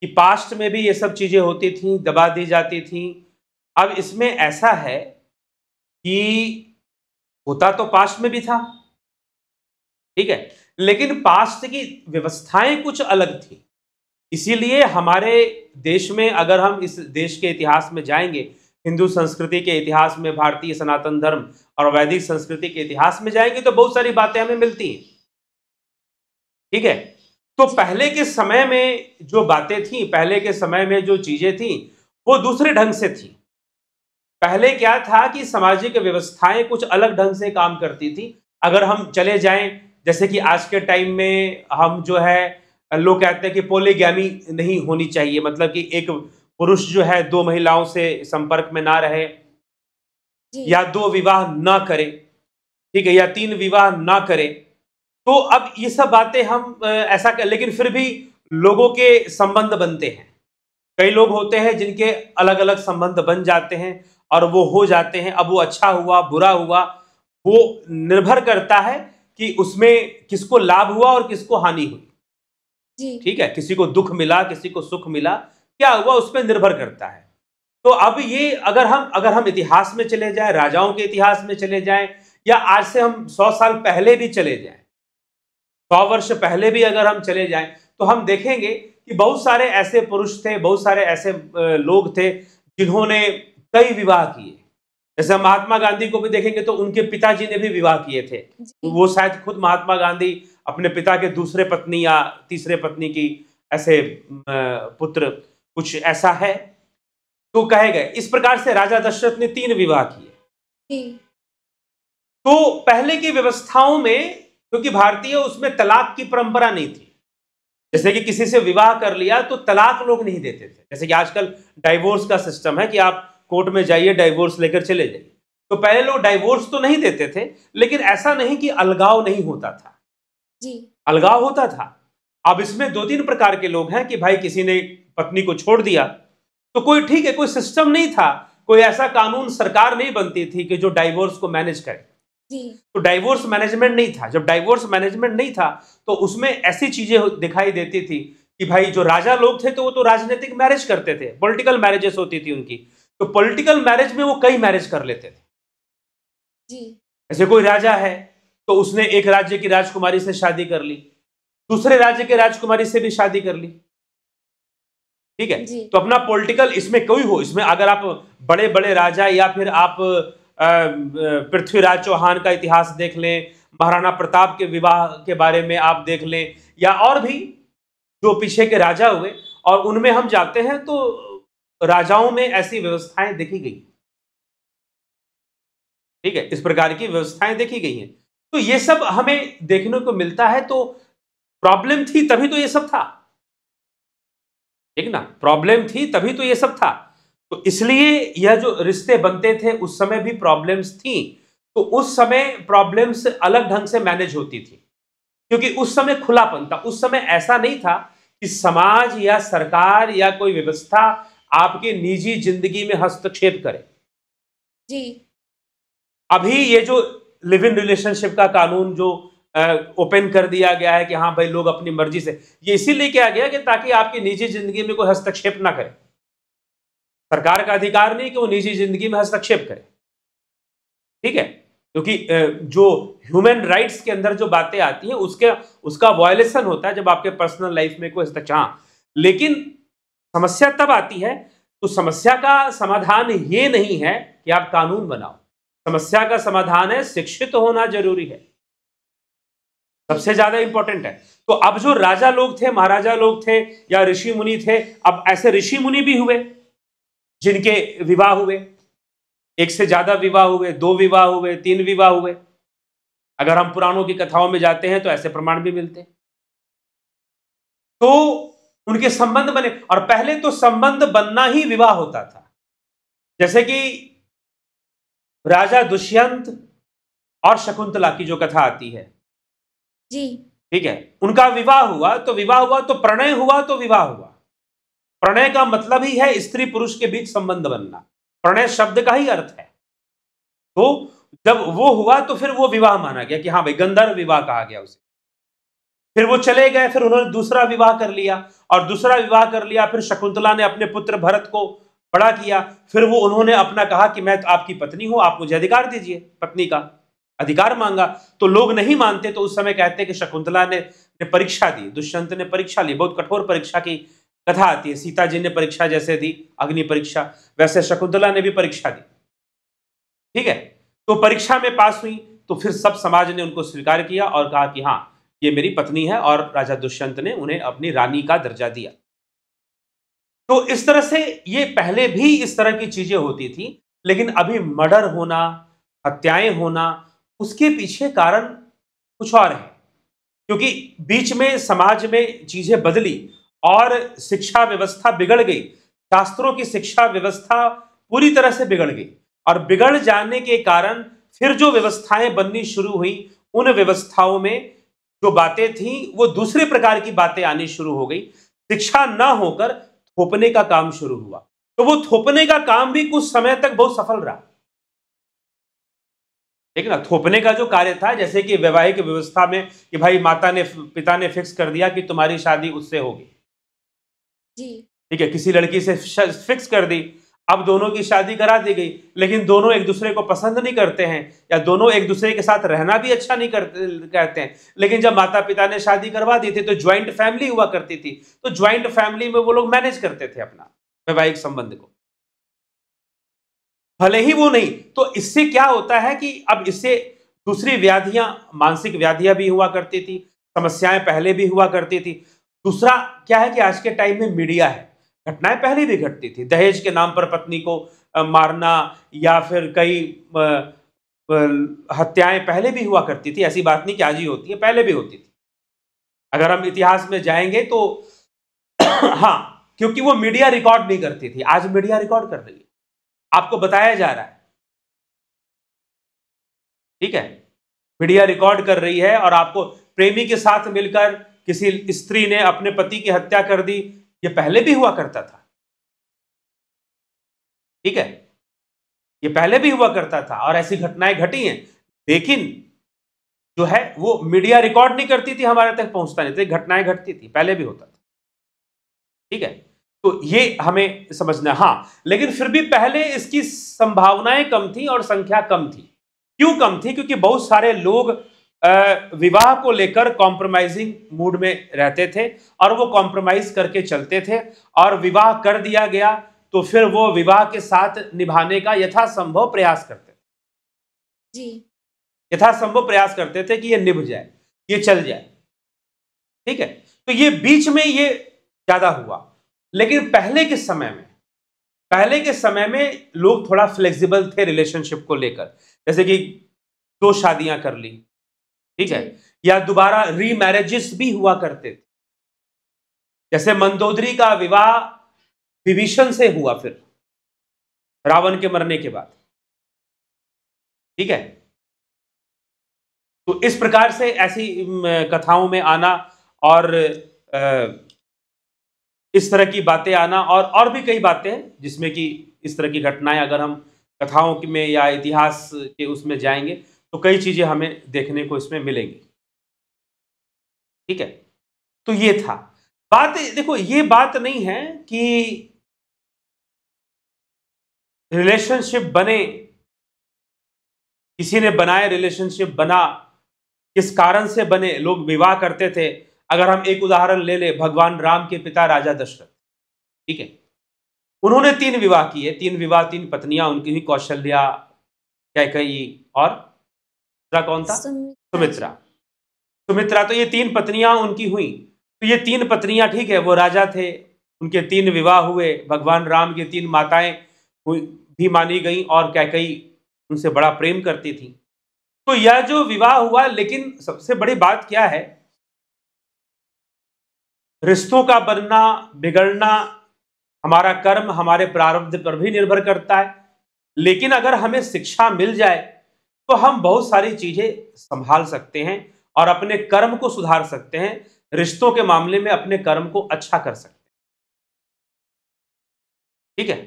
कि पास्ट में भी ये सब चीजें होती थी, दबा दी जाती थी। अब इसमें ऐसा है कि होता तो पास्ट में भी था, ठीक है, लेकिन पास्ट की व्यवस्थाएं कुछ अलग थी। इसीलिए हमारे देश में, अगर हम इस देश के इतिहास में जाएंगे, हिंदू संस्कृति के इतिहास में, भारतीय सनातन धर्म और वैदिक संस्कृति के इतिहास में जाएंगे, तो बहुत सारी बातें हमें मिलती हैं। ठीक है, तो पहले के समय में जो बातें थी, पहले के समय में जो चीजें थी, वो दूसरे ढंग से थी। पहले क्या था कि सामाजिक व्यवस्थाएं कुछ अलग ढंग से काम करती थी। अगर हम चले जाएं, जैसे कि आज के टाइम में हम जो है, लोग कहते हैं कि पॉलीगैमी नहीं होनी चाहिए, मतलब कि एक पुरुष जो है 2 महिलाओं से संपर्क में ना रहे, जी, या 2 विवाह ना करे, ठीक है, या 3 विवाह ना करे। तो अब ये सब बातें हम ऐसा कर, लेकिन फिर भी लोगों के संबंध बनते हैं। कई लोग होते हैं जिनके अलग अलग संबंध बन जाते हैं और वो हो जाते हैं। अब वो अच्छा हुआ बुरा हुआ, वो निर्भर करता है कि उसमें किसको लाभ हुआ और किसको हानि हुई। जी, ठीक है, किसी को दुख मिला, किसी को सुख मिला, क्या हुआ उस पर निर्भर करता है। तो अब ये, अगर हम इतिहास में चले जाएं, राजाओं के इतिहास में चले जाएं, या आज से हम 100 साल पहले भी चले जाएं, 100 वर्ष पहले भी अगर हम चले जाएं, तो हम देखेंगे कि बहुत सारे ऐसे पुरुष थे, बहुत सारे ऐसे लोग थे जिन्होंने कई विवाह किए। जैसे हम महात्मा गांधी को भी देखेंगे तो उनके पिताजी ने भी विवाह किए थे। जी, वो शायद खुद महात्मा गांधी अपने पिता के दूसरे पत्नी या तीसरे पत्नी की ऐसे पुत्र, कुछ ऐसा है तो कहे गए। इस प्रकार से राजा दशरथ ने 3 विवाह किए। जी, तो पहले की व्यवस्थाओं में, क्योंकि भारतीय, उसमें तलाक की परंपरा नहीं थी। जैसे कि किसी से विवाह कर लिया तो तलाक लोग नहीं देते थे, जैसे कि आजकल डाइवोर्स का सिस्टम है कि आप कोर्ट में जाइए, डाइवोर्स लेकर चले जाइए। तो पहले लोग डाइवोर्स तो नहीं देते थे, लेकिन ऐसा नहीं कि अलगाव नहीं होता था, जी, अलगाव होता था। अब इसमें 2-3 प्रकार के लोग हैं कि भाई किसी ने पत्नी को छोड़ दिया तो कोई, ठीक है, कोई सिस्टम नहीं था, कोई ऐसा कानून, सरकार नहीं बनती थी कि जो डाइवोर्स को मैनेज करे। जी, तो डाइवोर्स मैनेजमेंट नहीं था। जब डाइवोर्स मैनेजमेंट नहीं था तो उसमें ऐसी चीजें दिखाई देती थी कि भाई जो राजा लोग थे तो वो तो राजनीतिक मैरिज करते थे, पॉलिटिकल मैरिजेस होती थी उनकी। तो पॉलिटिकल मैरिज में वो कई मैरिज कर लेते थे। जी, ऐसे कोई राजा है तो उसने एक राज्य की राजकुमारी से शादी कर ली, दूसरे राज्य के राजकुमारी से भी शादी कर ली। ठीक है, जी, तो अपना पॉलिटिकल, इसमें कोई हो, इसमें अगर आप बड़े बड़े राजा, या फिर आप पृथ्वीराज चौहान का इतिहास देख लें, महाराणा प्रताप के विवाह के बारे में आप देख लें, या और भी जो पीछे के राजा हुए, और उनमें हम जाते हैं तो राजाओं में ऐसी व्यवस्थाएं देखी गई। ठीक है, इस प्रकार की व्यवस्थाएं देखी गई हैं। तो ये सब हमें देखने को मिलता है। तो प्रॉब्लम थी तभी तो ये सब था, ठीक ना, प्रॉब्लम थी तभी तो ये सब था। तो इसलिए यह जो रिश्ते बनते थे उस समय भी प्रॉब्लम्स थी, तो उस समय प्रॉब्लम्स अलग ढंग से मैनेज होती थी, क्योंकि उस समय खुलापन था। उस समय ऐसा नहीं था कि समाज या सरकार या कोई व्यवस्था आपके निजी जिंदगी में हस्तक्षेप करे। जी। अभी ये जो लिव इन रिलेशनशिप का कानून जो ओपन कर दिया गया है कि हाँ भाई लोग अपनी मर्जी से, ये इसीलिए किया गया कि ताकि आपकी निजी जिंदगी में कोई हस्तक्षेप ना करे। सरकार का अधिकार नहीं कि वो निजी जिंदगी में हस्तक्षेप करे, ठीक है, क्योंकि जो ह्यूमन राइट्स के अंदर जो बातें आती हैं उसका वायलेशन होता है जब आपके पर्सनल लाइफ में कोई हस्तक्षेप। हाँ, लेकिन समस्या तब आती है, तो समस्या का समाधान ये नहीं है कि आप कानून बनाओ। समस्या का समाधान है शिक्षित होना जरूरी है, सबसे ज्यादा इंपॉर्टेंट है। तो अब जो राजा लोग थे, महाराजा लोग थे या ऋषि मुनि थे, अब ऐसे ऋषि मुनि भी हुए जिनके विवाह हुए, एक से ज्यादा विवाह हुए, 2 विवाह हुए, 3 विवाह हुए। अगर हम पुराणों की कथाओं में जाते हैं तो ऐसे प्रमाण भी मिलते हैं। तो उनके संबंध बने, और पहले तो संबंध बनना ही विवाह होता था। जैसे कि राजा दुष्यंत और शकुंतला की जो कथा आती है, जी। ठीक है, उनका विवाह हुआ तो प्रणय हुआ तो विवाह हुआ। प्रणय का मतलब ही है स्त्री पुरुष के बीच संबंध बनना, प्रणय शब्द का ही अर्थ है। तो जब वो हुआ तो फिर वो विवाह माना गया कि हाँ भाई गंधर्व विवाह कहा गया उसे। फिर वो चले गए, फिर उन्होंने दूसरा विवाह कर लिया, और दूसरा विवाह कर लिया, फिर शकुंतला ने अपने पुत्र भरत को बड़ा किया, फिर वो उन्होंने अपना कहा कि मैं तो आपकी पत्नी हूं, आप मुझे अधिकार दीजिए, पत्नी का अधिकार मांगा। तो लोग नहीं मानते, तो उस समय कहते कि शकुंतला ने परीक्षा दी, दुष्यंत ने परीक्षा ली, बहुत कठोर परीक्षा की कथा आती है। सीता जी ने परीक्षा जैसे दी, अग्नि परीक्षा, वैसे शकुंतला ने भी परीक्षा दी, ठीक है। तो परीक्षा में पास हुई, तो फिर सब समाज ने उनको स्वीकार किया और कहा कि हाँ ये मेरी पत्नी है, और राजा दुष्यंत ने उन्हें अपनी रानी का दर्जा दिया। तो इस तरह से ये पहले भी इस तरह की चीजें होती थी, लेकिन अभी मर्डर होना, हत्याएं होना, उसके पीछे कारण कुछ और है, क्योंकि बीच में समाज में चीजें बदली और शिक्षा व्यवस्था बिगड़ गई। शास्त्रों की शिक्षा व्यवस्था पूरी तरह से बिगड़ गई, और बिगड़ जाने के कारण फिर जो व्यवस्थाएं बननी शुरू हुई, उन व्यवस्थाओं में जो बातें थी वो दूसरे प्रकार की बातें आनी शुरू हो गई। शिक्षा न होकर थोपने का काम शुरू हुआ, तो वो थोपने का काम भी कुछ समय तक बहुत सफल रहा, ठीक है ना। थोपने का जो कार्य था, जैसे कि वैवाहिक व्यवस्था में कि भाई पिता ने फिक्स कर दिया कि तुम्हारी शादी उससे होगी, जी। ठीक है, किसी लड़की से फिक्स कर दी, अब दोनों की शादी करा दी गई, लेकिन दोनों एक दूसरे को पसंद नहीं करते हैं, या दोनों एक दूसरे के साथ रहना भी अच्छा नहीं कहते हैं। लेकिन जब माता पिता ने शादी करवा दी थी तो ज्वाइंट फैमिली हुआ करती थी, तो ज्वाइंट फैमिली में वो लोग मैनेज करते थे अपना वैवाहिक संबंध को, भले ही वो नहीं। तो इससे क्या होता है कि अब इससे दूसरी व्याधियां, मानसिक व्याधियां भी हुआ करती थी, समस्याएं पहले भी हुआ करती थी। दूसरा क्या है कि आज के टाइम में मीडिया है, घटनाएं पहले भी घटती थी, दहेज के नाम पर पत्नी को मारना, या फिर कई हत्याएं पहले भी हुआ करती थी। ऐसी बात नहीं कि आज ही होती है, पहले भी होती थी। अगर हम इतिहास में जाएंगे तो हाँ, क्योंकि वो मीडिया रिकॉर्ड नहीं करती थी, आज मीडिया रिकॉर्ड कर रही है, आपको बताया जा रहा है, ठीक है, मीडिया रिकॉर्ड कर रही है। और आपको प्रेमी के साथ मिलकर किसी स्त्री ने अपने पति की हत्या कर दी, ये पहले भी हुआ करता था, ठीक है, ये पहले भी हुआ करता था और ऐसी घटनाएं घटी हैं, लेकिन जो है वो मीडिया रिकॉर्ड नहीं करती थी, हमारे तक पहुंचता नहीं था। घटनाएं घटती थी, पहले भी होता था, ठीक है। तो ये हमें समझना। हाँ, लेकिन फिर भी पहले इसकी संभावनाएं कम थी और संख्या कम थी। क्यों कम थी? क्योंकि बहुत सारे लोग विवाह को लेकर कॉम्प्रोमाइजिंग मूड में रहते थे, और वो कॉम्प्रोमाइज करके चलते थे, और विवाह कर दिया गया तो फिर वो विवाह के साथ निभाने का यथासंभव प्रयास करते थे, जी। यथासंभव प्रयास करते थे कि ये निभ जाए, ये चल जाए, ठीक है। तो ये बीच में ये ज्यादा हुआ। लेकिन पहले के समय में लोग थोड़ा फ्लेक्सिबल थे रिलेशनशिप को लेकर, जैसे कि 2 शादियां कर ली, ठीक है, या दोबारा रीमैरेजेस भी हुआ करते थे। जैसे मंदोदरी का विवाह विभीषण से हुआ, फिर रावण के मरने के बाद। ठीक है, तो इस प्रकार से ऐसी कथाओं में आना और इस तरह की बातें आना और भी कई बातें हैं जिसमें कि इस तरह की घटनाएं अगर हम कथाओं में या इतिहास के उसमें जाएंगे तो कई चीजें हमें देखने को इसमें मिलेंगी। ठीक है, तो ये था बात। देखो, ये बात नहीं है कि रिलेशनशिप बने, किसी ने बनाए, रिलेशनशिप बना, किस कारण से बने, लोग विवाह करते थे। अगर हम एक उदाहरण ले ले, भगवान राम के पिता राजा दशरथ, ठीक है, उन्होंने 3 विवाह किए। 3 विवाह, 3 पत्नियां उनकी हुई, कौशल्या, कैकेयी और दूसरा कौन था? सुमित्रा। सुमित्रा, तो ये 3 पत्नियां उनकी हुई। तो ये 3 पत्नियां, ठीक है, वो राजा थे, उनके 3 विवाह हुए। भगवान राम की 3 माताएं भी मानी गई और कैकेयी उनसे बड़ा प्रेम करती थी। तो यह जो विवाह हुआ, लेकिन सबसे बड़ी बात क्या है, रिश्तों का बनना बिगड़ना हमारा कर्म, हमारे प्रारब्ध पर भी निर्भर करता है। लेकिन अगर हमें शिक्षा मिल जाए तो हम बहुत सारी चीजें संभाल सकते हैं और अपने कर्म को सुधार सकते हैं। रिश्तों के मामले में अपने कर्म को अच्छा कर सकते हैं। ठीक है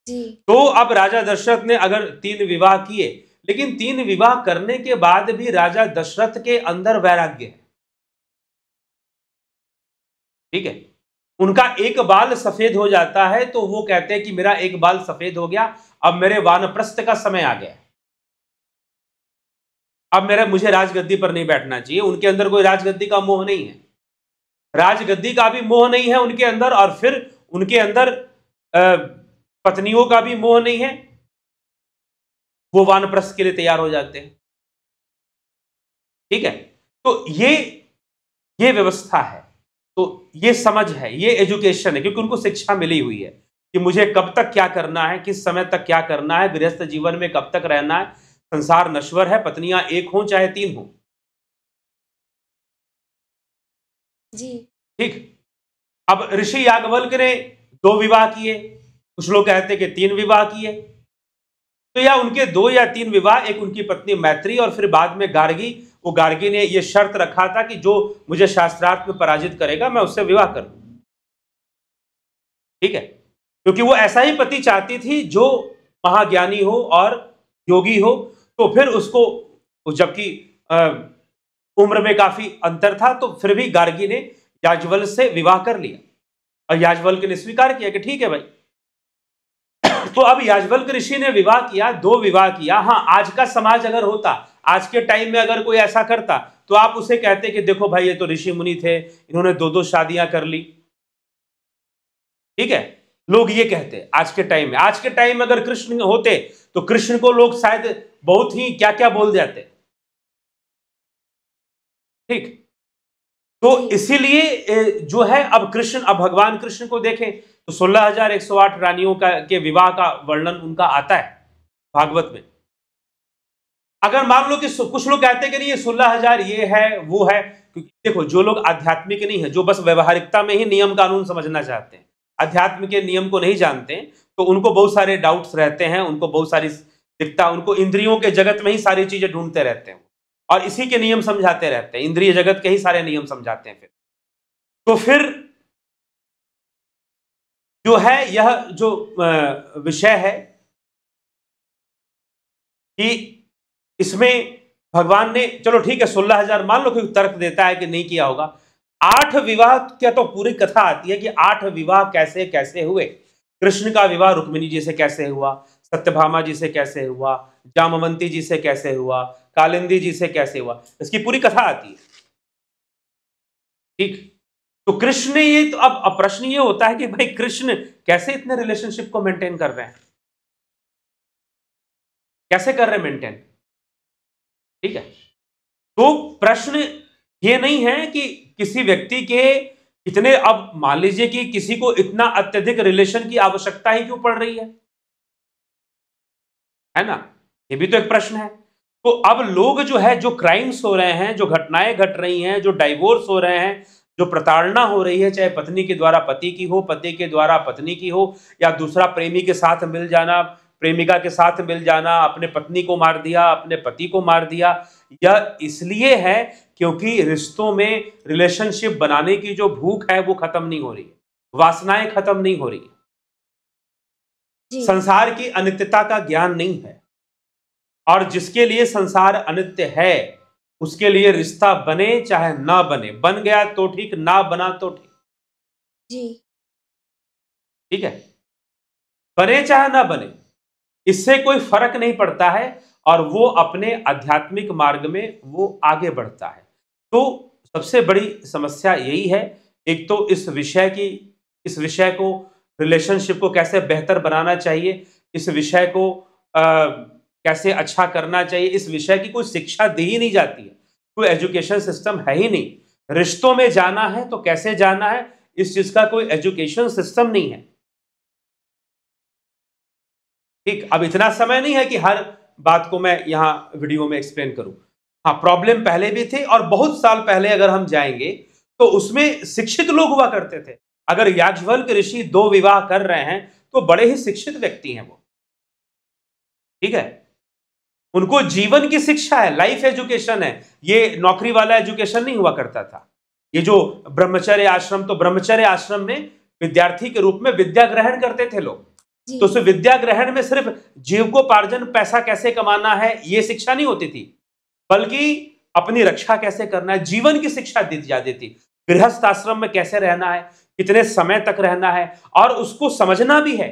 जी। तो अब राजा दशरथ ने अगर 3 विवाह किए, लेकिन 3 विवाह करने के बाद भी राजा दशरथ के अंदर वैराग्य है। ठीक है, उनका एक बाल सफेद हो जाता है तो वो कहते हैं कि मेरा एक बाल सफेद हो गया, अब मेरे वानप्रस्थ का समय आ गया, अब मुझे राजगद्दी पर नहीं बैठना चाहिए। उनके अंदर कोई राजगद्दी का मोह नहीं है, राजगद्दी का भी मोह नहीं है उनके अंदर, और फिर उनके अंदर पत्नियों का भी मोह नहीं है। वो वानप्रस्थ के लिए तैयार हो जाते हैं। ठीक है, तो ये व्यवस्था है, तो ये समझ है, ये एजुकेशन है, क्योंकि उनको शिक्षा मिली हुई है कि मुझे कब तक क्या करना है, किस समय तक क्या करना है, गृहस्थ जीवन में कब तक रहना है। संसार नश्वर है, पत्नियां 1 हो चाहे 3 हो। जी। ठीक, अब ऋषि याज्ञवल्क्य ने 2 विवाह किए, कुछ लोग कहते कि 3 विवाह किए। तो या उनके 2 या 3 विवाह, एक उनकी पत्नी मैत्री और फिर बाद में गार्गी। वो गार्गी ने यह शर्त रखा था कि जो मुझे शास्त्रार्थ में पराजित करेगा मैं उससे विवाह करूं। ठीक है, क्योंकि वो ऐसा ही पति चाहती थी जो महाज्ञानी हो और योगी हो। तो फिर उसको, जबकि उम्र में काफी अंतर था, तो फिर भी गार्गी ने याज्ञवल्क्य से विवाह कर लिया और याज्ञवल्क्य ने स्वीकार किया कि ठीक है भाई। तो अब याज्ञवल्क्य ऋषि ने विवाह किया, 2 विवाह किया। हाँ, आज का समाज अगर होता, आज के टाइम में अगर कोई ऐसा करता, तो आप उसे कहते कि देखो भाई, ये तो ऋषि मुनि थे, इन्होंने 2-2 शादियां कर ली। ठीक है, लोग ये कहते आज के टाइम में। आज के टाइम में अगर कृष्ण होते तो कृष्ण को लोग शायद बहुत ही क्या क्या बोल जाते। ठीक, तो इसीलिए जो है, अब भगवान कृष्ण को देखें तो 16,108 रानियों के विवाह का वर्णन उनका आता है भागवत में। अगर मान लो कि कुछ लोग कहते हैं कि नहीं, ये 16,000 ये है वो है, क्योंकि देखो, जो लोग आध्यात्मिक नहीं है, जो बस व्यवहारिकता में ही नियम कानून समझना चाहते हैं, अध्यात्म के नियम को नहीं जानते, तो उनको बहुत सारे डाउट्स रहते हैं, उनको बहुत सारी दिक्कत, उनको इंद्रियों के जगत में ही सारी चीजें ढूंढते रहते हैं और इसी के नियम समझाते रहते हैं, इंद्रिय जगत के ही सारे नियम समझाते हैं। फिर जो है, यह जो विषय है कि इसमें भगवान ने, चलो ठीक है, 16,000 मान लो कि तर्क देता है कि नहीं किया होगा। 8 विवाह क्या तो पूरी कथा आती है कि 8 विवाह कैसे कैसे हुए। कृष्ण का विवाह रुक्मिणी जी से कैसे हुआ, सत्यभामा जी से कैसे हुआ, जामवंती जी से कैसे हुआ, कालिंदी जी से कैसे हुआ, इसकी पूरी कथा आती है। ठीक, तो कृष्ण ने ये, तो अब प्रश्न ये होता है कि भाई कृष्ण कैसे इतने रिलेशनशिप को मेंटेन कर रहे हैं, कैसे कर रहे हैं मेंटेन। ठीक है, तो प्रश्न ये नहीं है कि किसी व्यक्ति के इतने, अब मान लीजिए कि किसी को इतना अत्यधिक रिलेशन की आवश्यकता ही क्यों पड़ रही है ना, ये भी तो एक प्रश्न है। तो अब लोग जो है, जो क्राइम्स हो रहे हैं, जो घटनाएं घट रही हैं, जो डाइवोर्स हो रहे हैं, जो प्रताड़ना हो रही है, चाहे पत्नी के द्वारा पति की हो, पति के द्वारा पत्नी की हो, या दूसरा प्रेमी के साथ मिल जाना, प्रेमिका के साथ मिल जाना, अपने पत्नी को मार दिया, अपने पति को मार दिया, यह इसलिए है क्योंकि रिश्तों में रिलेशनशिप बनाने की जो भूख है वो खत्म नहीं हो रही है, वासनाएं खत्म नहीं हो रही है, जी। संसार की अनित्यता का ज्ञान नहीं है। और जिसके लिए संसार अनित्य है उसके लिए रिश्ता बने चाहे ना बने, बन गया तो ठीक, ना बना तो ठीक। जी। ठीक है, बने चाहे ना बने, इससे कोई फर्क नहीं पड़ता है, और वो अपने आध्यात्मिक मार्ग में वो आगे बढ़ता है। तो सबसे बड़ी समस्या यही है, एक तो इस विषय को, रिलेशनशिप को कैसे बेहतर बनाना चाहिए, इस विषय को कैसे अच्छा करना चाहिए, इस विषय की कोई शिक्षा दी ही नहीं जाती है, कोई एजुकेशन सिस्टम है ही नहीं। रिश्तों में जाना है तो कैसे जाना है, इस चीज का कोई एजुकेशन सिस्टम नहीं है। ठीक, अब इतना समय नहीं है कि हर बात को मैं यहां वीडियो में एक्सप्लेन करूं। हाँ, प्रॉब्लम पहले भी थे, और बहुत साल पहले अगर हम जाएंगे तो उसमें शिक्षित लोग हुआ करते थे। अगर याज्ञवल्क्य ऋषि 2 विवाह कर रहे हैं तो बड़े ही शिक्षित व्यक्ति हैं वो। ठीक है, उनको जीवन की शिक्षा है, लाइफ एजुकेशन है, ये नौकरी वाला एजुकेशन नहीं हुआ करता था। ये जो ब्रह्मचर्य आश्रम, तो ब्रह्मचर्य आश्रम में विद्यार्थी के रूप में विद्या ग्रहण करते थे लोग। जी। तो उस विद्या ग्रहण में सिर्फ जीविकोपार्जन, पैसा कैसे कमाना है, ये शिक्षा नहीं होती थी, बल्कि अपनी रक्षा कैसे करना है, जीवन की शिक्षा दी जाती थी। गृहस्थ आश्रम में कैसे रहना है, कितने समय तक रहना है, और उसको समझना भी है।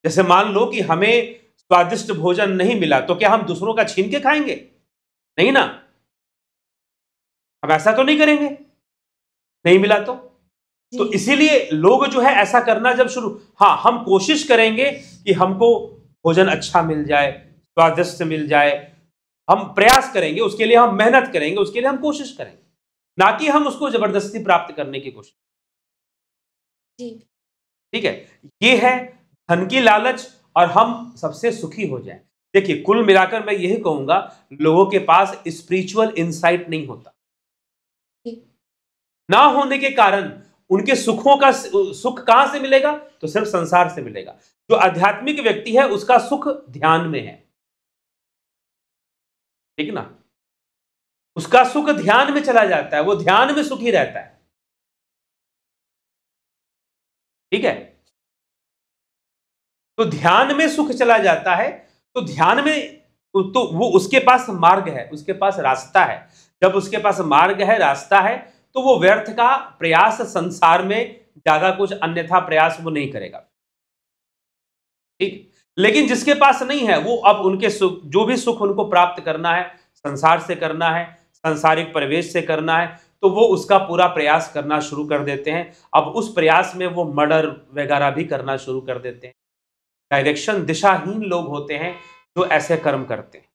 जैसे मान लो कि हमें स्वादिष्ट भोजन नहीं मिला तो क्या हम दूसरों का छीन के खाएंगे? नहीं ना, हम ऐसा तो नहीं करेंगे, नहीं मिला तो जी। इसीलिए लोग जो है ऐसा करना जब शुरू, हाँ, हम कोशिश करेंगे कि हमको भोजन अच्छा मिल जाए, स्वादिष्ट मिल जाए, हम प्रयास करेंगे, उसके लिए हम मेहनत करेंगे, उसके लिए हम कोशिश करेंगे, ना कि हम उसको जबरदस्ती प्राप्त करने की कोशिश। जी। ठीक है, ये है धन की लालच, और हम सबसे सुखी हो जाएं। देखिए, कुल मिलाकर मैं यही कहूंगा, लोगों के पास स्पिरिचुअल इंसाइट नहीं होता, जी। ना होने के कारण उनके सुखों का सुख कहां से मिलेगा, तो सिर्फ संसार से मिलेगा। जो आध्यात्मिक व्यक्ति है उसका सुख ध्यान में है, ठीक ना, उसका सुख ध्यान में चला जाता है, वो ध्यान में सुखी रहता है। ठीक है, तो ध्यान में सुख चला जाता है, तो ध्यान में तो वो, उसके पास मार्ग है, उसके पास रास्ता है। जब उसके पास मार्ग है, रास्ता है, तो वो व्यर्थ का प्रयास संसार में ज्यादा कुछ अन्यथा प्रयास वो नहीं करेगा। ठीक, लेकिन जिसके पास नहीं है, वो अब उनके सुख, जो भी सुख उनको प्राप्त करना है, संसार से करना है, सांसारिक परिवेश से करना है, तो वो उसका पूरा प्रयास करना शुरू कर देते हैं। अब उस प्रयास में वो मर्डर वगैरह भी करना शुरू कर देते हैं। डायरेक्शन, दिशाहीन लोग होते हैं जो ऐसे कर्म करते हैं,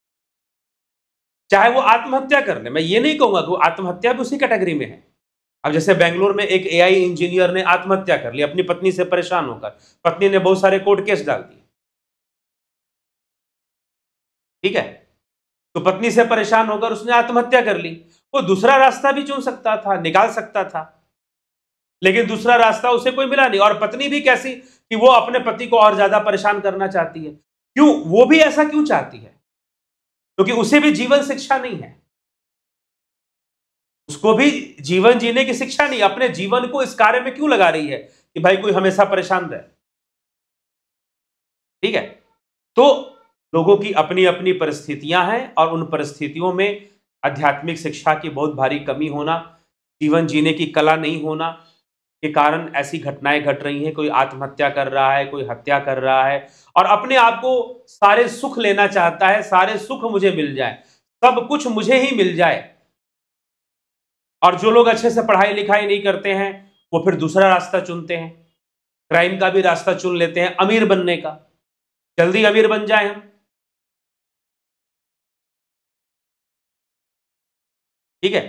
चाहे वो आत्महत्या कर ले। मैं ये नहीं कहूंगा कि वो आत्महत्या भी उसी कैटेगरी में है। अब जैसे बेंगलोर में एक एआई इंजीनियर ने आत्महत्या कर ली अपनी पत्नी से परेशान होकर, पत्नी ने बहुत सारे कोर्ट केस डाल दिए। ठीक है, तो पत्नी से परेशान होकर उसने आत्महत्या कर ली। वो दूसरा रास्ता भी चुन सकता था, निकाल सकता था, लेकिन दूसरा रास्ता उसे कोई मिला नहीं। और पत्नी भी कैसी कि वो अपने पति को और ज्यादा परेशान करना चाहती है। क्यों? वो भी ऐसा क्यों चाहती है? क्योंकि उसे भी जीवन शिक्षा नहीं है, उसको भी जीवन जीने की शिक्षा नहीं। अपने जीवन को इस कार्य में क्यों लगा रही है कि भाई कोई हमेशा परेशान रहे? ठीक है, तो लोगों की अपनी अपनी परिस्थितियां हैं, और उन परिस्थितियों में आध्यात्मिक शिक्षा की बहुत भारी कमी होना, जीवन जीने की कला नहीं होना के कारण ऐसी घटनाएं घट रही हैं। कोई आत्महत्या कर रहा है, कोई हत्या कर रहा है, और अपने आप को सारे सुख लेना चाहता है, सारे सुख मुझे मिल जाए, सब कुछ मुझे ही मिल जाए। और जो लोग अच्छे से पढ़ाई लिखाई नहीं करते हैं वो फिर दूसरा रास्ता चुनते हैं, क्राइम का भी रास्ता चुन लेते हैं, अमीर बनने का, जल्दी अमीर बन जाए हम। ठीक है,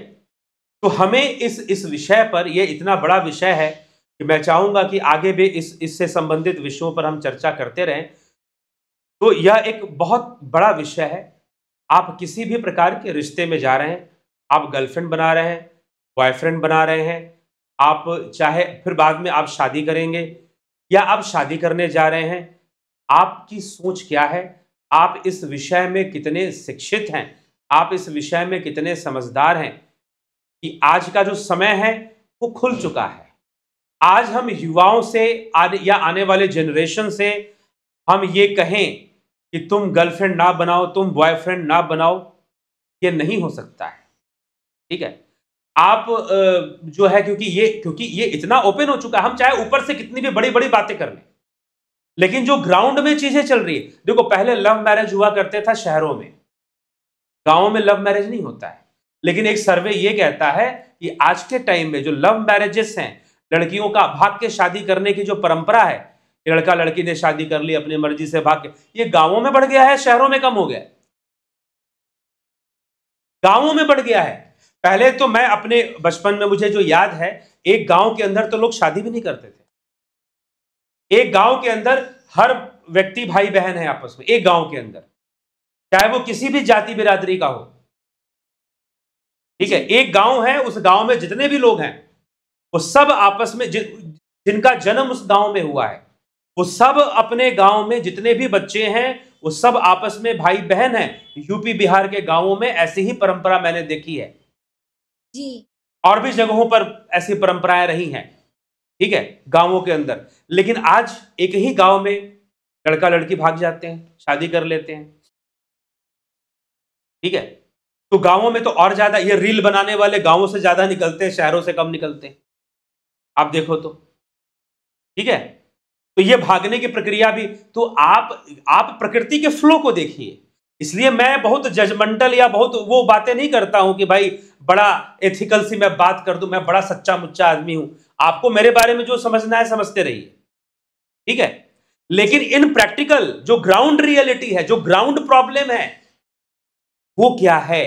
तो हमें इस विषय पर, यह इतना बड़ा विषय है कि मैं चाहूंगा कि आगे भी इससे संबंधित विषयों पर हम चर्चा करते रहें। तो यह एक बहुत बड़ा विषय है। आप किसी भी प्रकार के रिश्ते में जा रहे हैं, आप गर्लफ्रेंड बना रहे हैं, बॉयफ्रेंड बना रहे हैं, आप चाहे फिर बाद में आप शादी करेंगे या आप शादी करने जा रहे हैं, आपकी सोच क्या है? आप इस विषय में कितने शिक्षित हैं? आप इस विषय में कितने समझदार हैं कि आज का जो समय है वो खुल चुका है। आज हम युवाओं से या आने वाले जनरेशन से हम ये कहें कि तुम गर्लफ्रेंड ना बनाओ, तुम बॉयफ्रेंड ना बनाओ, ये नहीं हो सकता है। ठीक है, आप जो है क्योंकि ये इतना ओपन हो चुका है, हम चाहे ऊपर से कितनी भी बड़ी बड़ी बातें कर लें, लेकिन जो ग्राउंड में चीजें चल रही है, देखो पहले लव मैरिज हुआ करते था शहरों में, गांवों में लव मैरिज नहीं होता है। लेकिन एक सर्वे ये कहता है कि आज के टाइम में जो लव मैरिजेस हैं, लड़कियों का भाग के शादी करने की जो परंपरा है, लड़का लड़की ने शादी कर ली अपनी मर्जी से भाग के, ये गांवों में बढ़ गया है, शहरों में कम हो गया है। गांवों में बढ़ गया है। पहले तो मैं अपने बचपन में मुझे जो याद है, एक गांव के अंदर तो लोग शादी भी नहीं करते थे। एक गांव के अंदर हर व्यक्ति भाई बहन है आपस में, एक गांव के अंदर, चाहे वो किसी भी जाति बिरादरी का हो। ठीक है, एक गांव है, उस गांव में जितने भी लोग हैं वो सब आपस में, जिनका जन्म उस गांव में हुआ है, वो सब अपने गांव में जितने भी बच्चे हैं वो सब आपस में भाई बहन हैं। यूपी बिहार के गांवों में ऐसी ही परंपरा मैंने देखी है जी। और भी जगहों पर ऐसी परंपराएं रही हैं। ठीक है, गांवों के अंदर। लेकिन आज एक ही गांव में लड़का लड़की भाग जाते हैं, शादी कर लेते हैं। ठीक है, तो गांवों में तो और ज्यादा, ये रील बनाने वाले गांवों से ज्यादा निकलते हैं, शहरों से कम निकलते हैं, आप देखो तो। ठीक है, तो ये भागने की प्रक्रिया भी, तो आप प्रकृति के फ्लो को देखिए। इसलिए मैं बहुत जजमेंटल या बहुत वो बातें नहीं करता हूं कि भाई बड़ा एथिकल सी मैं बात कर दूं, मैं बड़ा सच्चा मुच्चा आदमी हूं। आपको मेरे बारे में जो समझना है समझते रहिए। ठीक है, लेकिन इन प्रैक्टिकल जो ग्राउंड रियलिटी है, जो ग्राउंड प्रॉब्लम है, वो क्या है?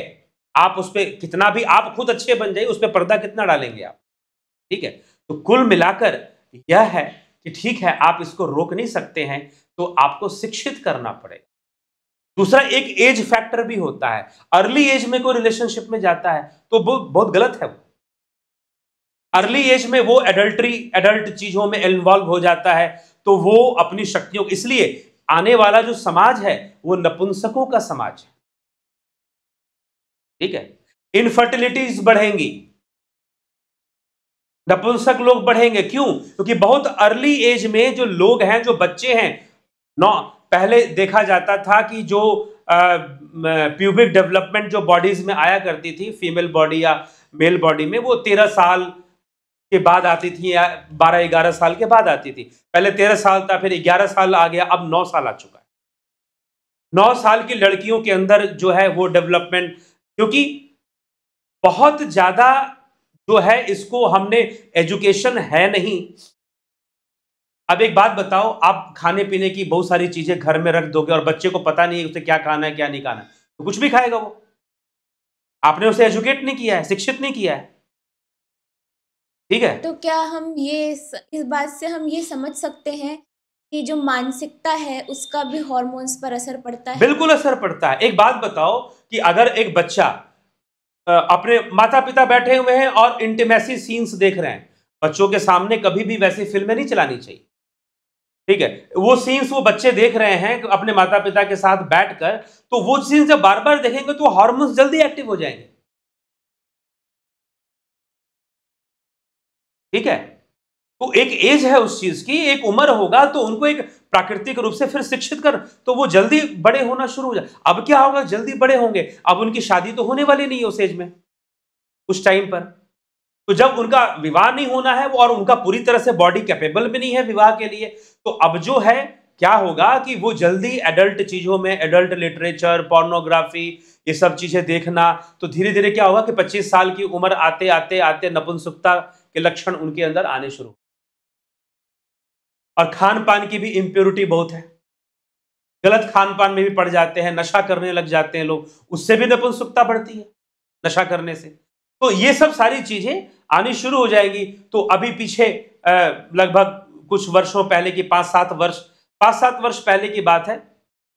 आप उस पर कितना भी आप खुद अच्छे बन जाइए, उस पर पर्दा कितना डालेंगे आप? ठीक है, तो कुल मिलाकर यह है कि ठीक है, आप इसको रोक नहीं सकते हैं, तो आपको शिक्षित करना पड़ेगा। दूसरा, एक एज फैक्टर भी होता है। अर्ली एज में कोई रिलेशनशिप में जाता है तो बहुत गलत है वो। अर्ली एज में वो एडल्ट चीजों में इन्वॉल्व हो जाता है, तो वो अपनी शक्तियों, इसलिए आने वाला जो समाज है वो नपुंसकों का समाज है। ठीक है, इनफर्टिलिटीज बढ़ेंगी, नपुंसक लोग बढ़ेंगे। क्यों? क्योंकि बहुत अर्ली एज में जो लोग हैं, जो बच्चे हैं, पहले देखा जाता था कि जो प्यूबिक डेवलपमेंट जो बॉडीज में आया करती थी, फीमेल बॉडी या मेल बॉडी में, वो 13 साल के बाद आती थी या 12-11 साल के बाद आती थी। पहले 13 साल था, फिर 11 साल आ गया, अब 9 साल आ चुका है। 9 साल की लड़कियों के अंदर जो है वो डेवलपमेंट, क्योंकि बहुत ज्यादा जो है, इसको हमने, एजुकेशन है नहीं। अब एक बात बताओ, आप खाने पीने की बहुत सारी चीजें घर में रख दोगे और बच्चे को पता नहीं है उसे क्या खाना है क्या नहीं खाना है, तो कुछ भी खाएगा वो। आपने उसे एजुकेट नहीं किया है, शिक्षित नहीं किया है। ठीक है, तो क्या हम इस बात से हम ये समझ सकते हैं कि जो मानसिकता है उसका भी हार्मोन्स पर असर पड़ता है? बिल्कुल असर पड़ता है। एक बात बताओ कि अगर एक बच्चा, अपने माता पिता बैठे हुए हैं और इंटीमेसी सीन्स देख रहे हैं, बच्चों के सामने कभी भी वैसी फिल्में नहीं चलानी चाहिए। ठीक है, वो सीन्स वो बच्चे देख रहे हैं अपने माता पिता के साथ बैठकर, तो वो सीन्स जब बार बार देखेंगे तो हार्मोन्स जल्दी एक्टिव हो जाएंगे। ठीक है, तो एक एज है उस चीज की, एक उम्र होगा, तो उनको एक प्राकृतिक रूप से फिर शिक्षित कर, तो वो जल्दी बड़े होना शुरू हो जाए। अब क्या होगा, जल्दी बड़े होंगे, अब उनकी शादी तो होने वाली नहीं है उस एज में, उस टाइम पर। तो जब उनका विवाह नहीं होना है और उनका पूरी तरह से बॉडी कैपेबल भी नहीं है विवाह के लिए, तो अब जो है क्या होगा कि वो जल्दी एडल्ट चीजों में, एडल्ट लिटरेचर, पोर्नोग्राफी, ये सब चीजें देखना, तो धीरे धीरे क्या होगा कि 25 साल की उम्र आते आते आते नपुंसकता के लक्षण उनके अंदर आने शुरू। और खान पान की भी इम्प्योरिटी बहुत है, गलत खान पान में भी पड़ जाते हैं, नशा करने लग जाते हैं लोग, उससे भी नपुंसकता बढ़ती है नशा करने से। तो ये सब सारी चीजें आनी शुरू हो जाएगी। तो अभी पीछे लगभग कुछ वर्षों पहले की 5-7 वर्ष पहले की बात है,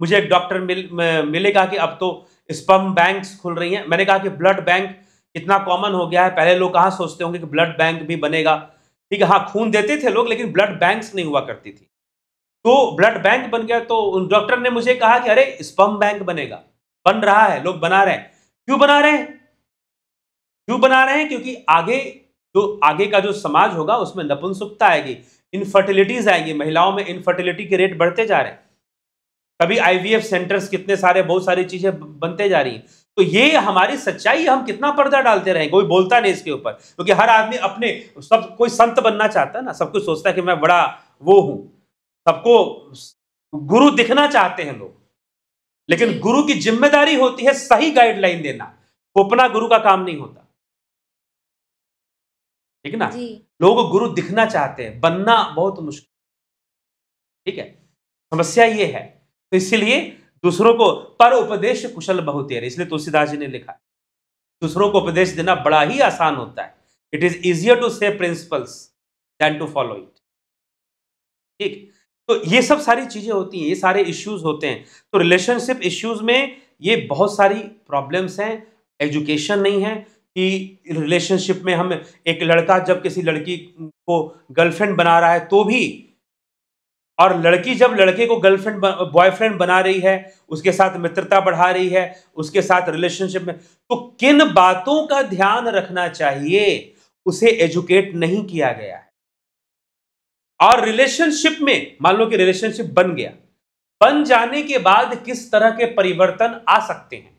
मुझे एक डॉक्टर मिले, कहा कि अब तो स्पर्म बैंक्स खुल रही हैं। मैंने कहा कि ब्लड बैंक इतना कॉमन हो गया है। पहले लोग कहाँ सोचते होंगे कि ब्लड बैंक भी बनेगा, ठीक है, हाँ खून देते थे लोग, लेकिन ब्लड बैंक्स नहीं हुआ करती थी। तो ब्लड बैंक बन गया, तो डॉक्टर ने मुझे कहा कि अरे स्पर्म बैंक बनेगा, बन रहा है, लोग बना रहे हैं। क्यों बना रहे हैं? क्यों बना रहे हैं? क्योंकि आगे का जो समाज होगा उसमें नपुंसकता आएगी, इनफर्टिलिटीज आएंगी, महिलाओं में इनफर्टिलिटी के रेट बढ़ते जा रहे हैं। कभी आईवीएफ सेंटर्स कितने सारे, बहुत सारी चीजें बनते जा रही हैं। तो ये हमारी सच्चाई, हम कितना पर्दा डालते रहें, कोई बोलता नहीं इसके ऊपर, क्योंकि हर आदमी अपने, सब कोई संत बनना चाहता है ना, सब कुछ सोचता है कि मैं बड़ा वो हूं, सबको गुरु दिखना चाहते हैं लोग। लेकिन गुरु की जिम्मेदारी होती है सही गाइडलाइन देना, थोपना गुरु का काम नहीं होता, ठीक ना। लोगों को गुरु दिखना चाहते हैं, बनना बहुत मुश्किल, ठीक है, समस्या ये है। तो इसीलिए दूसरों को पर उपदेश कुशल बहुतेरे, इसलिए तुलसीदास जी ने लिखा है दूसरों को उपदेश देना बड़ा ही आसान होता है। It is easier to say principles than to follow it, ठीक। तो ये सब सारी चीजें होती हैं, ये सारे इश्यूज होते हैं। तो रिलेशनशिप इश्यूज में ये बहुत सारी प्रॉब्लम्स हैं। एजुकेशन नहीं है कि रिलेशनशिप में हम, एक लड़का जब किसी लड़की को गर्लफ्रेंड बना रहा है तो भी, और लड़की जब लड़के को गर्लफ्रेंड बॉयफ्रेंड बना रही है, उसके साथ मित्रता बढ़ा रही है, उसके साथ रिलेशनशिप में, तो किन बातों का ध्यान रखना चाहिए उसे एजुकेट नहीं किया गया है। और रिलेशनशिप में मान लो कि रिलेशनशिप बन गया, बन जाने के बाद किस तरह के परिवर्तन आ सकते हैं।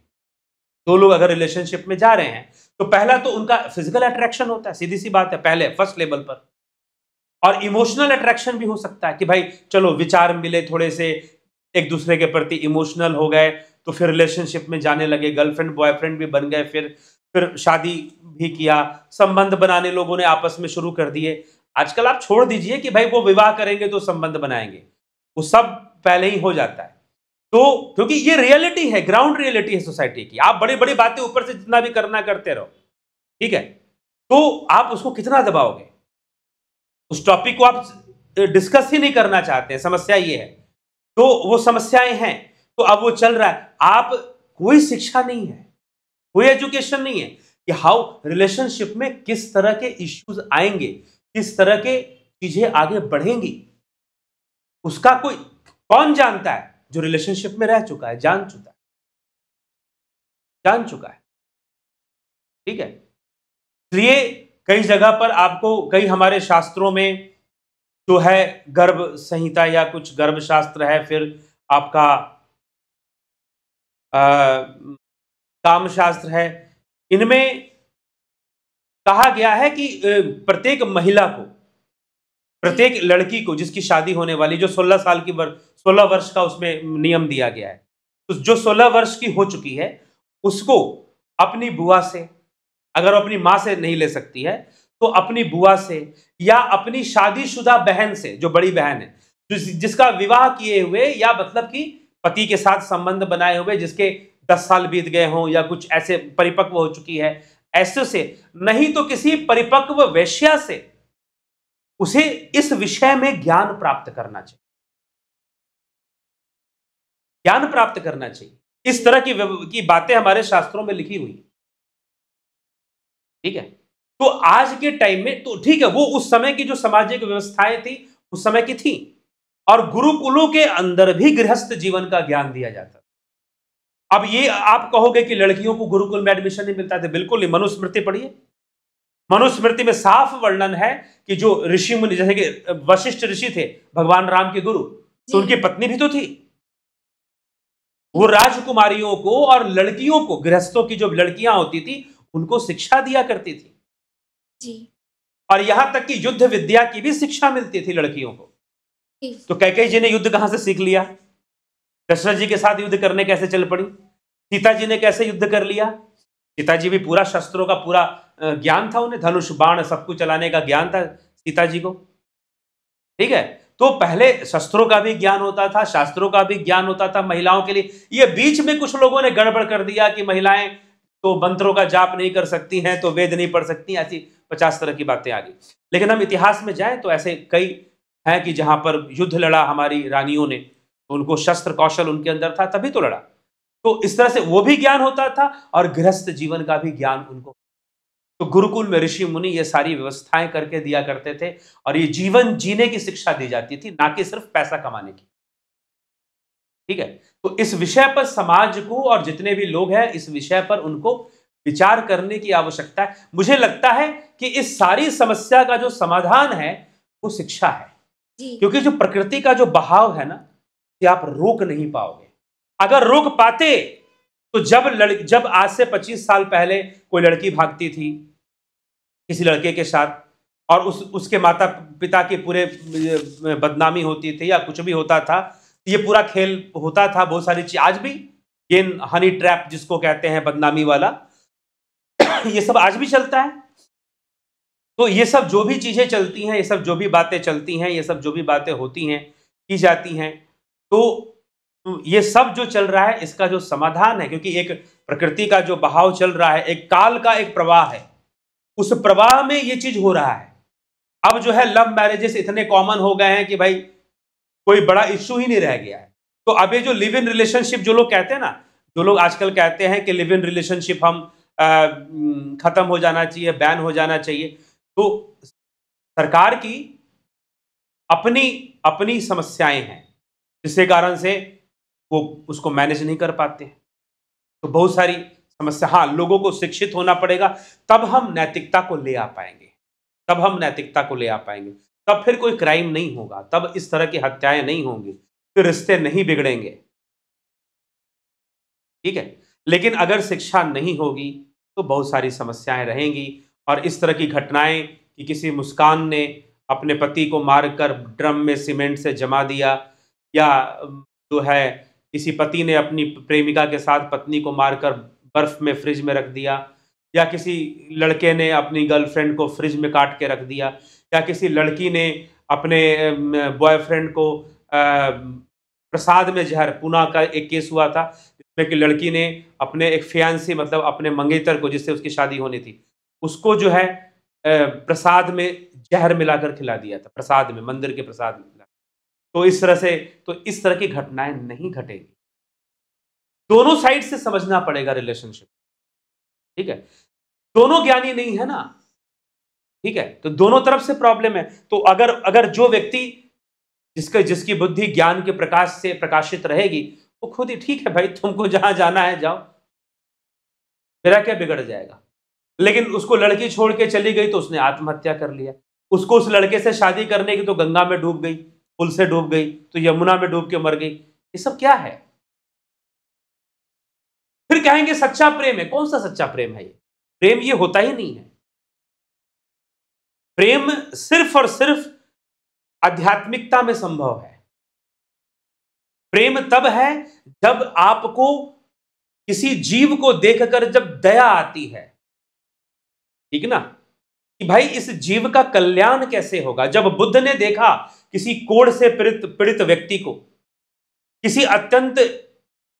दो लोग अगर रिलेशनशिप में जा रहे हैं तो पहला तो उनका फिजिकल अट्रैक्शन होता है, सीधी सी बात है, पहले फर्स्ट लेवल पर। और इमोशनल अट्रैक्शन भी हो सकता है कि भाई चलो विचार मिले, थोड़े से एक दूसरे के प्रति इमोशनल हो गए, तो फिर रिलेशनशिप में जाने लगे, गर्लफ्रेंड बॉयफ्रेंड भी बन गए, फिर शादी भी किया, संबंध बनाने लोगों ने आपस में शुरू कर दिए। आजकल आप छोड़ दीजिए कि भाई वो विवाह करेंगे तो संबंध बनाएंगे, वो सब पहले ही हो जाता है। तो क्योंकि ये रियलिटी है, ग्राउंड रियलिटी है सोसाइटी की। आप बड़ी बड़ी बातें ऊपर से जितना भी करना करते रहो, ठीक है, तो आप उसको कितना दबाओगे, उस टॉपिक को आप डिस्कस ही नहीं करना चाहते हैं, समस्या ये है। तो वो समस्याएं हैं, तो अब वो चल रहा है। आप, कोई शिक्षा नहीं है, कोई एजुकेशन नहीं है कि हाउ रिलेशनशिप में किस तरह के इश्यूज आएंगे, किस तरह के चीजें आगे बढ़ेंगी, उसका कोई कौन जानता है? जो रिलेशनशिप में रह चुका है, जान चुका है, ठीक है। इसलिए कई जगह पर आपको, कई हमारे शास्त्रों में जो है गर्भ संहिता या कुछ गर्भ शास्त्र है, फिर आपका काम शास्त्र है, इनमें कहा गया है कि प्रत्येक महिला को, प्रत्येक लड़की को जिसकी शादी होने वाली, जो 16 वर्ष का उसमें नियम दिया गया है, तो जो 16 वर्ष की हो चुकी है उसको अपनी बुआ से, अगर वो अपनी मां से नहीं ले सकती है तो अपनी बुआ से या अपनी शादीशुदा बहन से, जो बड़ी बहन है, जिसका विवाह किए हुए या मतलब कि पति के साथ संबंध बनाए हुए, जिसके 10 साल बीत गए हों या कुछ ऐसे परिपक्व हो चुकी है, ऐसे से, नहीं तो किसी परिपक्व वैश्या से उसे इस विषय में ज्ञान प्राप्त करना चाहिए, ज्ञान प्राप्त करना चाहिए। इस तरह की बातें हमारे शास्त्रों में लिखी हुई, ठीक है। तो आज के टाइम में तो ठीक है, वो उस समय की जो सामाजिक व्यवस्थाएं थी उस समय की थी, और गुरुकुलों के अंदर भी गृहस्थ जीवन का ज्ञान दिया जाता। अब ये आप कहोगे कि लड़कियों को गुरुकुल में एडमिशन नहीं मिलता था, बिल्कुल नहीं। मनुस्मृति पढ़िए, मनुस्मृति में साफ वर्णन है कि जो ऋषि मुनि, जैसे कि वशिष्ठ ऋषि थे भगवान राम के गुरु, तो उनकी पत्नी भी तो थी, वो राजकुमारियों को और लड़कियों को, गृहस्थों की जो लड़कियां होती थी उनको शिक्षा दिया करती थी जी। और यहां तक कि युद्ध विद्या की भी शिक्षा मिलती थी लड़कियों को। तो कैकेयी जी ने युद्ध कहां से सीख लिया? दशरथ जी के साथ युद्ध करने कैसे चल पड़ी? सीता जी ने कैसे युद्ध कर लिया? सीता जी भी पूरा शस्त्रों का पूरा ज्ञान था उन्हें, धनुष बाण सब कुछ चलाने का ज्ञान था सीता जी को, ठीक है। तो पहले शस्त्रों का भी ज्ञान होता था, शास्त्रों का भी ज्ञान होता था महिलाओं के लिए। ये बीच में कुछ लोगों ने गड़बड़ कर दिया कि महिलाएं तो मंत्रों का जाप नहीं कर सकती हैं, तो वेद नहीं पढ़ सकती, ऐसी 50 तरह की बातें आ गई। लेकिन हम इतिहास में जाएं तो ऐसे कई हैं कि जहां पर युद्ध लड़ा हमारी रानियों ने, तो उनको शस्त्र कौशल उनके अंदर था, तभी तो लड़ा। तो इस तरह से वो भी ज्ञान होता था और गृहस्थ जीवन का भी ज्ञान उनको। तो गुरुकुल में ऋषि मुनि ये सारी व्यवस्थाएं करके दिया करते थे, और ये जीवन जीने की शिक्षा दी जाती थी, ना कि सिर्फ पैसा कमाने की। ठीक है, तो इस विषय पर समाज को और जितने भी लोग हैं इस विषय पर उनको विचार करने की आवश्यकता है। मुझे लगता है कि इस सारी समस्या का जो समाधान है वो शिक्षा है, जी क्योंकि जो प्रकृति का जो बहाव है ना, कि आप रोक नहीं पाओगे। अगर रोक पाते तो जब आज से 25 साल पहले कोई लड़की भागती थी किसी लड़के के साथ, और उसके माता पिता की पूरे बदनामी होती थी या कुछ भी होता था, ये पूरा खेल होता था, बहुत सारी चीज आज भी, ये हनी ट्रैप जिसको कहते हैं बदनामी वाला, ये सब आज भी चलता है। तो ये सब जो भी चीजें चलती हैं, ये सब जो भी बातें चलती हैं, ये सब जो भी बातें होती हैं, की जाती हैं, तो ये सब जो चल रहा है इसका जो समाधान है, क्योंकि एक प्रकृति का जो बहाव चल रहा है, एक काल का एक प्रवाह है, उस प्रवाह में ये चीज हो रहा है। अब जो है लव मैरिजेस इतने कॉमन हो गए हैं कि भाई कोई बड़ा इश्यू ही नहीं रह गया है। तो अब ये जो लिव इन रिलेशनशिप जो लोग कहते हैं ना, जो लोग आजकल कहते हैं कि लिव इन रिलेशनशिप हम खत्म हो जाना चाहिए, बैन हो जाना चाहिए, तो सरकार की अपनी अपनी समस्याएं हैं जिसके कारण से वो उसको मैनेज नहीं कर पाते हैं। तो बहुत सारी समस्या, हाँ, लोगों को शिक्षित होना पड़ेगा, तब हम नैतिकता को ले आ पाएंगे, तब हम नैतिकता को ले आ पाएंगे, तब फिर कोई क्राइम नहीं होगा, तब इस तरह की हत्याएं नहीं होंगी, फिर रिश्ते नहीं बिगड़ेंगे। ठीक है, लेकिन अगर शिक्षा नहीं होगी तो बहुत सारी समस्याएं रहेंगी, और इस तरह की घटनाएं कि किसी मुस्कान ने अपने पति को मारकर ड्रम में सीमेंट से जमा दिया, या जो है किसी पति ने अपनी प्रेमिका के साथ पत्नी को मारकर बर्फ में फ्रिज में रख दिया, या किसी लड़के ने अपनी गर्लफ्रेंड को फ्रिज में काट के रख दिया, या किसी लड़की ने अपने बॉयफ्रेंड को प्रसाद में जहर, पुणे का एक केस हुआ था जिसमें कि लड़की ने अपने एक फियांसी, मतलब अपने मंगेतर को जिससे उसकी शादी होनी थी, उसको जो है प्रसाद में जहर मिलाकर खिला दिया था, प्रसाद में, मंदिर के प्रसाद में मिला। तो इस तरह से, तो इस तरह की घटनाएं नहीं घटेगी। दोनों साइड से समझना पड़ेगा रिलेशनशिप। ठीक है, दोनों ज्ञानी नहीं है ना, ठीक है, तो दोनों तरफ से प्रॉब्लम है। तो अगर जो व्यक्ति जिसकी बुद्धि ज्ञान के प्रकाश से प्रकाशित रहेगी, वो खुद ही, ठीक है भाई, तुमको जहां जाना है जाओ, मेरा क्या बिगड़ जाएगा। लेकिन उसको लड़की छोड़ के चली गई तो उसने आत्महत्या कर लिया, उसको उस लड़के से शादी करने की तो गंगा में डूब गई, पुल से डूब गई, तो यमुना में डूब के मर गई। ये सब क्या है? फिर कहेंगे सच्चा प्रेम है। कौन सा सच्चा प्रेम है? ये प्रेम ये होता ही नहीं है। प्रेम सिर्फ और सिर्फ आध्यात्मिकता में संभव है। प्रेम तब है जब आपको किसी जीव को देखकर जब दया आती है, ठीक ना, कि भाई इस जीव का कल्याण कैसे होगा। जब बुद्ध ने देखा किसी कोढ़ से पीड़ित व्यक्ति को, किसी अत्यंत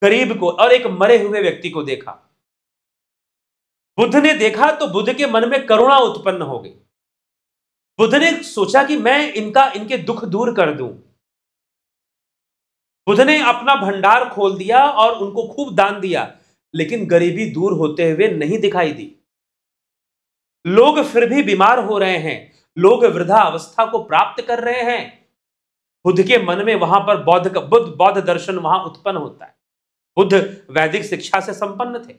गरीब को, और एक मरे हुए व्यक्ति को देखा, बुद्ध ने देखा तो बुद्ध के मन में करुणा उत्पन्न हो गई। बुद्ध ने सोचा कि मैं इनके दुख दूर कर दूं। बुद्ध ने अपना भंडार खोल दिया और उनको खूब दान दिया, लेकिन गरीबी दूर होते हुए नहीं दिखाई दी। लोग फिर भी बीमार हो रहे हैं, लोग वृद्धा अवस्था को प्राप्त कर रहे हैं। बुद्ध के मन में वहां पर बौद्ध दर्शन वहां उत्पन्न होता है। बुद्ध वैदिक शिक्षा से संपन्न थे,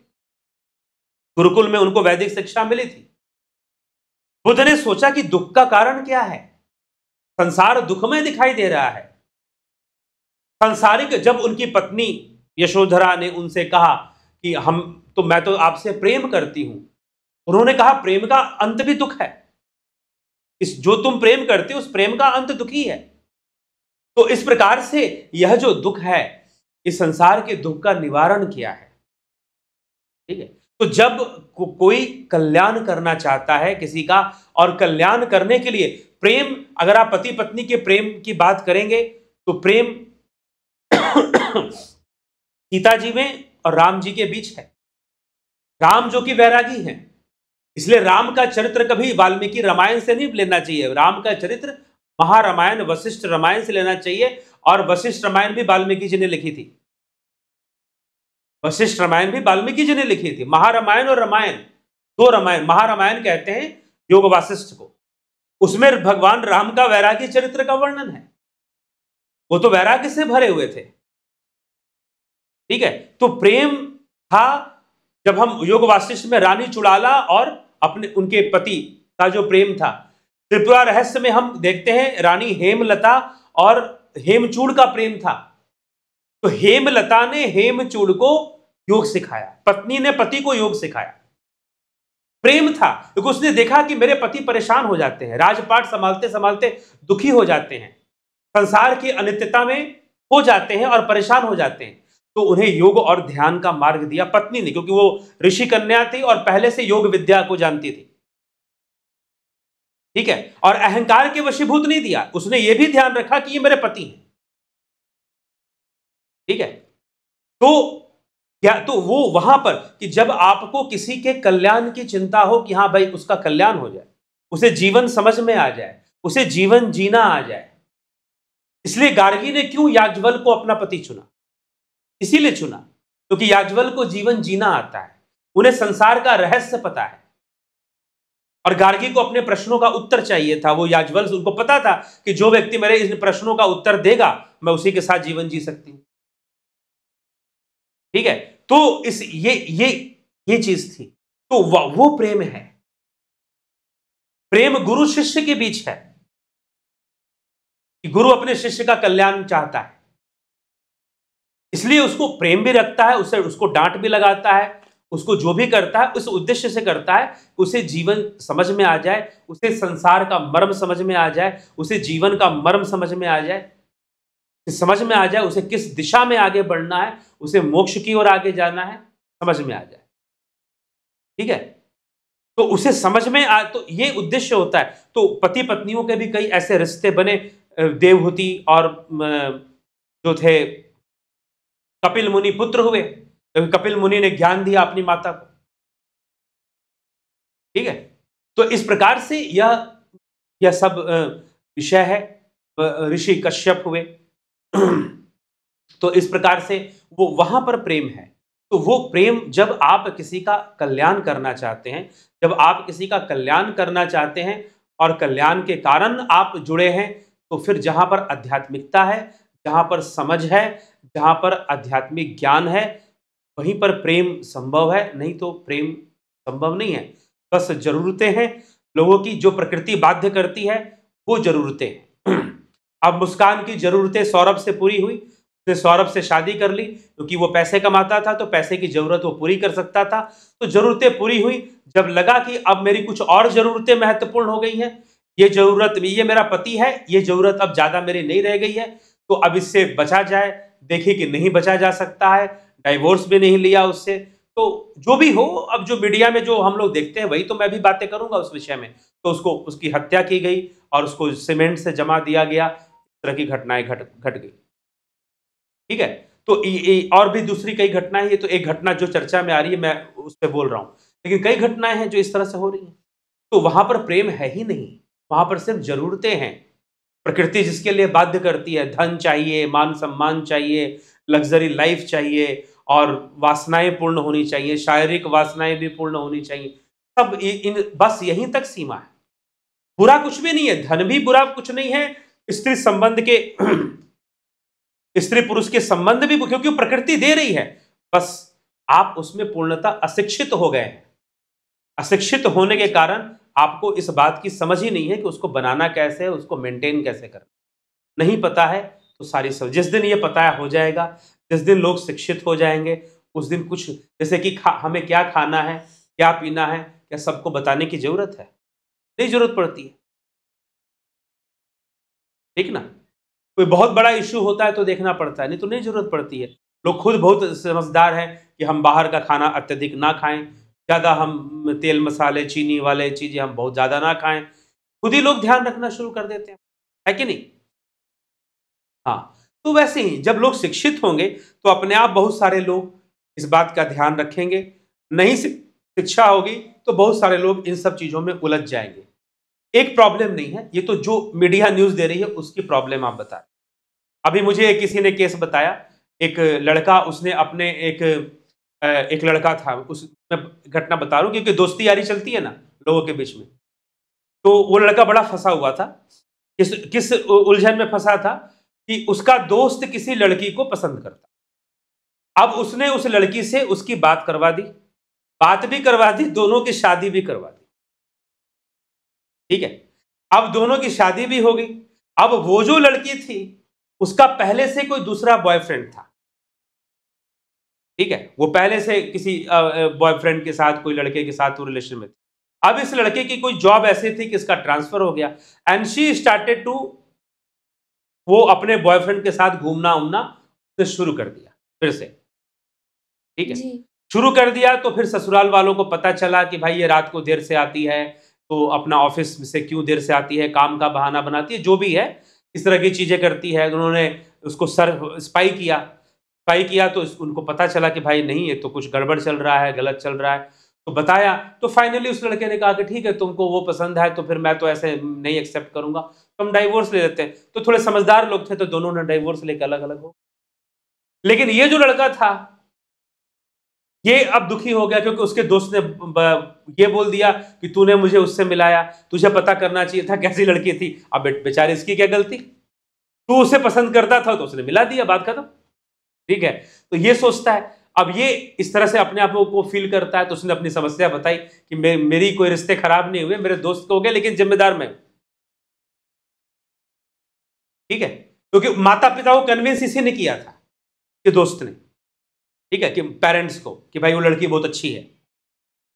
गुरुकुल में उनको वैदिक शिक्षा मिली थी। बुद्ध ने सोचा कि दुख का कारण क्या है, संसार दुखमय दिखाई दे रहा है। सांसारिक, जब उनकी पत्नी यशोधरा ने उनसे कहा कि मैं तो आपसे प्रेम करती हूं, उन्होंने कहा प्रेम का अंत भी दुख है, इस जो तुम प्रेम करते हो उस प्रेम का अंत दुखी है। तो इस प्रकार से यह जो दुख है, इस संसार के दुख का निवारण किया है। ठीक है, तो जब कोई कल्याण करना चाहता है किसी का, और कल्याण करने के लिए प्रेम, अगर आप पति पत्नी के प्रेम की बात करेंगे तो प्रेम सीता जी में और राम जी के बीच है। राम जो कि वैरागी हैं, इसलिए राम का चरित्र कभी वाल्मीकि रामायण से नहीं लेना चाहिए। राम का चरित्र महारामायण, वशिष्ठ रामायण से लेना चाहिए, और वशिष्ठ रामायण भी वाल्मीकि जी ने लिखी थी। वशिष्ठ रामायण भी वाल्मीकि जी ने लिखी थी। महारामायण और रामायण दो रामायण, महारामायण कहते हैं योग वासिष्ठ को, उसमें भगवान राम का वैराग्य चरित्र का वर्णन है। वो तो वैराग्य से भरे हुए थे। ठीक है, तो प्रेम था जब हम योग वासिष्ठ में रानी चुड़ाला और अपने उनके पति का जो प्रेम था। त्रिपुरा रहस्य में हम देखते हैं रानी हेमलता और हेमचूड़ का प्रेम था। तो हेमलता ने हेमचूड़ को योग सिखाया, पत्नी ने पति को योग सिखाया। प्रेम था क्योंकि उसने देखा कि मेरे पति परेशान हो जाते हैं, राजपाट संभालते संभालते दुखी हो जाते हैं, संसार की अनित्यता में हो जाते हैं और परेशान हो जाते हैं। तो उन्हें योग और ध्यान का मार्ग दिया पत्नी ने, क्योंकि वो ऋषि कन्या थी और पहले से योग विद्या को जानती थी। ठीक है, और अहंकार के वशीभूत नहीं दिया, उसने ये भी ध्यान रखा कि ये मेरे पति हैं। ठीक है, तो क्या तो वो वहां पर कि जब आपको किसी के कल्याण की चिंता हो कि हाँ भाई उसका कल्याण हो जाए, उसे जीवन समझ में आ जाए, उसे जीवन जीना आ जाए। इसलिए गार्गी ने क्यों याज्ञवल्क्य को अपना पति चुना? इसीलिए चुना क्योंकि याज्ञवल्क्य को जीवन जीना आता है, उन्हें संसार का रहस्य पता है। और गार्गी को अपने प्रश्नों का उत्तर चाहिए था। वो याज्ञवल्क्य, उनको पता था कि जो व्यक्ति मेरे इन प्रश्नों का उत्तर देगा मैं उसी के साथ जीवन जी सकती हूं। ठीक है, तो इस ये चीज थी। तो वो प्रेम है। प्रेम गुरु शिष्य के बीच है कि गुरु अपने शिष्य का कल्याण चाहता है, इसलिए उसको प्रेम भी रखता है, उसको डांट भी लगाता है, उसको जो भी करता है उस उद्देश्य से करता है, उसे जीवन समझ में आ जाए, उसे संसार का मर्म समझ में आ जाए, उसे जीवन का मर्म समझ में आ जाए, समझ में आ जाए उसे किस दिशा में आगे बढ़ना है, उसे मोक्ष की ओर आगे जाना है, समझ में आ जाए। ठीक है, तो उसे समझ में आ, तो ये उद्देश्य होता है। तो पति पत्नियों के भी कई ऐसे रिश्ते बने, देवहूति और जो थे कपिल मुनि पुत्र हुए, क्योंकि कपिल मुनि ने ज्ञान दिया अपनी माता को। ठीक है, तो इस प्रकार से यह सब विषय है। ऋषि कश्यप हुए तो इस प्रकार से वो वहां पर प्रेम है। तो वो प्रेम जब आप किसी का कल्याण करना चाहते हैं, जब आप किसी का कल्याण करना चाहते हैं और कल्याण के कारण आप जुड़े हैं, तो फिर जहां पर आध्यात्मिकता है, जहां पर समझ है, जहां पर आध्यात्मिक ज्ञान है, वहीं पर प्रेम संभव है। नहीं तो प्रेम संभव नहीं है। बस जरूरतें हैं लोगों की, जो प्रकृति बाध्य करती है वो जरूरतें हैं। अब मुस्कान की जरूरतें सौरभ से पूरी हुई, उसने सौरभ से शादी कर ली क्योंकि वो पैसे कमाता था, तो पैसे की जरूरत वो पूरी कर सकता था। तो जरूरतें पूरी हुई। जब लगा कि अब मेरी कुछ और जरूरतें महत्वपूर्ण हो गई हैं, ये जरूरत, ये मेरा पति है, ये जरूरत अब ज्यादा मेरी नहीं रह गई है, तो अब इससे बचा जाए। देखिए कि नहीं बचा जा सकता है, डाइवोर्स भी नहीं लिया उससे। तो जो भी हो, अब जो मीडिया में जो हम लोग देखते हैं वही तो मैं भी बातें करूंगा उस विषय में। तो उसकी हत्या की गई और उसको सीमेंट से जमा दिया गया, इस तरह की घटनाएं घट गई। ठीक है, तो और भी दूसरी कई घटनाएं, ये तो एक घटना जो चर्चा में आ रही है मैं उस पर बोल रहा हूं, लेकिन कई घटनाएं हैं जो इस तरह से हो रही हैं। तो वहां पर प्रेम है ही नहीं, वहां पर सिर्फ जरूरतें हैं। प्रकृति जिसके लिए बाध्य करती है, धन चाहिए, मान सम्मान चाहिए, लग्जरी लाइफ चाहिए और वासनाएं पूर्ण होनी चाहिए, शारीरिक वासनाएं भी पूर्ण होनी चाहिए, सब बस यहीं तक सीमा है। बुरा कुछ भी नहीं है, धन भी बुरा कुछ नहीं है, स्त्री संबंध के स्त्री पुरुष के संबंध भी, क्योंकि प्रकृति दे रही है, बस आप उसमें पूर्णतः अशिक्षित हो गए हैं। अशिक्षित होने के कारण आपको इस बात की समझ ही नहीं है कि उसको बनाना कैसे है, उसको मेंटेन कैसे करना नहीं पता है। तो सारी सब जिस दिन ये पता हो जाएगा, जिस दिन लोग शिक्षित हो जाएंगे, उस दिन कुछ जैसे कि हमें क्या खाना है, क्या पीना है, क्या सबको बताने की जरूरत है? नहीं जरूरत पड़ती है। ठीक ना, कोई बहुत बड़ा इश्यू होता है तो देखना पड़ता है, नहीं तो नहीं जरूरत पड़ती है। लोग खुद बहुत समझदार हैं कि हम बाहर का खाना अत्यधिक ना खाएं, ज़्यादा हम तेल मसाले चीनी वाले चीज़ें हम बहुत ज़्यादा ना खाएं, खुद ही लोग ध्यान रखना शुरू कर देते हैं, है कि नहीं? हाँ, तो वैसे ही जब लोग शिक्षित होंगे तो अपने आप बहुत सारे लोग इस बात का ध्यान रखेंगे। नहीं शिक्षा होगी तो बहुत सारे लोग इन सब चीज़ों में उलझ जाएंगे। एक प्रॉब्लम नहीं है, ये तो जो मीडिया न्यूज़ दे रही है उसकी प्रॉब्लम आप बता। अभी मुझे किसी ने केस बताया, एक लड़का, उसने अपने एक एक लड़का था, उस मैं घटना बता रहा हूँ क्योंकि दोस्ती यारी चलती है ना लोगों के बीच में। तो वो लड़का बड़ा फंसा हुआ था। किस किस उलझन में फंसा था कि उसका दोस्त किसी लड़की को पसंद करता। अब उसने उस लड़की से उसकी बात करवा दी, बात भी करवा दी, दोनों की शादी भी करवा दी। ठीक है, अब दोनों की शादी भी हो गई। अब वो जो लड़की थी उसका पहले से कोई दूसरा बॉयफ्रेंड था। ठीक है, वो पहले से किसी बॉयफ्रेंड के साथ, कोई लड़के के साथ वो रिलेशन में थी। अब इस लड़के की कोई जॉब ऐसी थी कि इसका ट्रांसफर हो गया एंड शी स्टार्टेड टू, वो अपने बॉयफ्रेंड के साथ घूमना उमना शुरू कर दिया फिर से। ठीक है, जी। शुरू कर दिया तो फिर ससुराल वालों को पता चला कि भाई ये रात को देर से आती है, तो अपना ऑफिस से क्यों देर से आती है, काम का बहाना बनाती है, जो भी है इस तरह की चीजें करती है। उन्होंने उसको स्पाई किया तो उनको पता चला कि भाई नहीं, ये तो कुछ गड़बड़ चल रहा है, गलत चल रहा है। तो बताया, तो फाइनली उस लड़के ने कहा कि ठीक है, तुमको वो पसंद है तो फिर मैं तो ऐसे नहीं एक्सेप्ट करूंगा, तो हम डाइवोर्स ले लेते हैं। तो थोड़े समझदार लोग थे तो दोनों ने डाइवोर्स लेकर अलग अलग हो। लेकिन ये जो लड़का था ये अब दुखी हो गया क्योंकि उसके दोस्त ने ये बोल दिया कि तूने मुझे उससे मिलाया, तुझे पता करना चाहिए था कैसी लड़की थी। अब बेचारे इसकी क्या गलती, तू उसे पसंद करता था तो उसने मिला दिया, बात खत्म। ठीक है, तो ये सोचता है। अब ये इस तरह से अपने आप को फील करता है, तो उसने अपनी समस्या बताई कि मेरी कोई रिश्ते खराब नहीं हुए, मेरे दोस्त को हो गए, लेकिन जिम्मेदार मैं हूं। ठीक है, क्योंकि माता पिता को कन्विंस इसी ने किया था कि दोस्त ने, ठीक है, कि पेरेंट्स को कि भाई वो लड़की बहुत अच्छी है।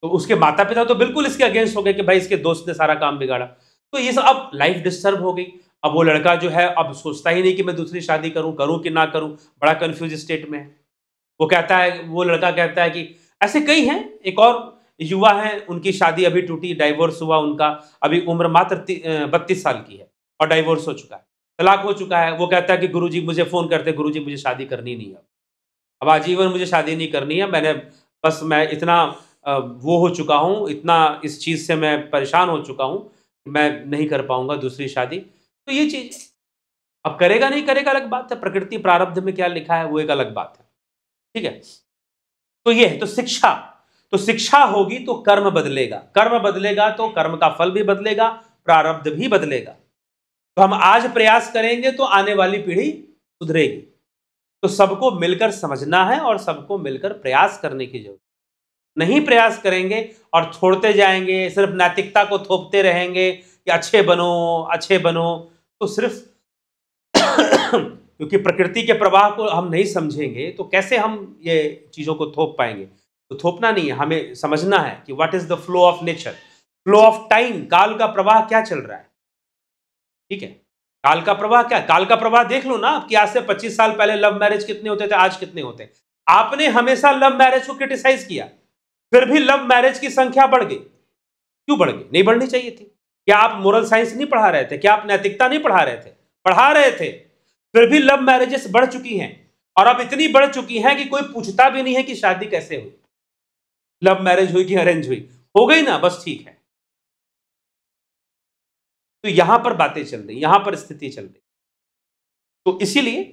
तो उसके माता पिता तो बिल्कुल इसके अगेंस्ट हो गए कि भाई इसके दोस्त ने सारा काम बिगाड़ा। तो ये सब, अब लाइफ डिस्टर्ब हो गई। अब वो लड़का जो है अब सोचता ही नहीं कि मैं दूसरी शादी करूं कि ना करूं, बड़ा कंफ्यूज स्टेट में है। वो लड़का कहता है कि ऐसे कई हैं, एक और युवा हैं, उनकी शादी अभी टूटी, डाइवोर्स हुआ उनका, अभी उम्र मात्र 32 साल की है और डाइवोर्स हो चुका है, तलाक हो चुका है। वो कहता है कि गुरुजी मुझे फोन करते, गुरुजी मुझे शादी करनी नहीं है, अब आजीवन मुझे शादी नहीं करनी है, मैं इतना वो हो चुका हूँ, इतना इस चीज़ से मैं परेशान हो चुका हूँ, मैं नहीं कर पाऊंगा दूसरी शादी। तो ये चीज़ अब करेगा नहीं करेगा अलग बात है, प्रकृति प्रारब्ध में क्या लिखा है वो एक अलग बात है। ठीक है, तो ये है। तो शिक्षा होगी तो कर्म बदलेगा, कर्म बदलेगा तो कर्म का फल भी बदलेगा, प्रारब्ध भी बदलेगा। तो हम आज प्रयास करेंगे तो आने वाली पीढ़ी सुधरेगी। तो सबको मिलकर समझना है और सबको मिलकर प्रयास करने की जरूरत। नहीं प्रयास करेंगे और छोड़ते जाएंगे, सिर्फ नैतिकता को थोपते रहेंगे कि अच्छे बनो, तो सिर्फ क्योंकि प्रकृति के प्रवाह को हम नहीं समझेंगे तो कैसे हम ये चीज़ों को थोप पाएंगे। तो थोपना नहीं है, हमें समझना है कि what is the flow of nature, flow of time, काल का प्रवाह क्या चल रहा है। ठीक है, काल का प्रवाह क्या, काल का प्रवाह देख लो ना कि आज से 25 साल पहले लव मैरिज कितने होते थे, आज कितने होते हैं। आपने हमेशा लव मैरिज को क्रिटिसाइज किया, फिर भी लव मैरिज की संख्या बढ़ गई। क्यों बढ़ गई, नहीं बढ़नी चाहिए थी। क्या आप मोरल साइंस नहीं पढ़ा रहे थे, क्या आप नैतिकता नहीं पढ़ा रहे थे, पढ़ा रहे थे, फिर भी लव मैरिजेस बढ़ चुकी हैं। और अब इतनी बढ़ चुकी हैं कि कोई पूछता भी नहीं है कि शादी कैसे हुई, लव मैरिज हुई कि अरेंज हुई, हो गई ना, बस ठीक है। तो यहां पर बातें चल रही, यहां पर स्थिति चल रही। तो इसीलिए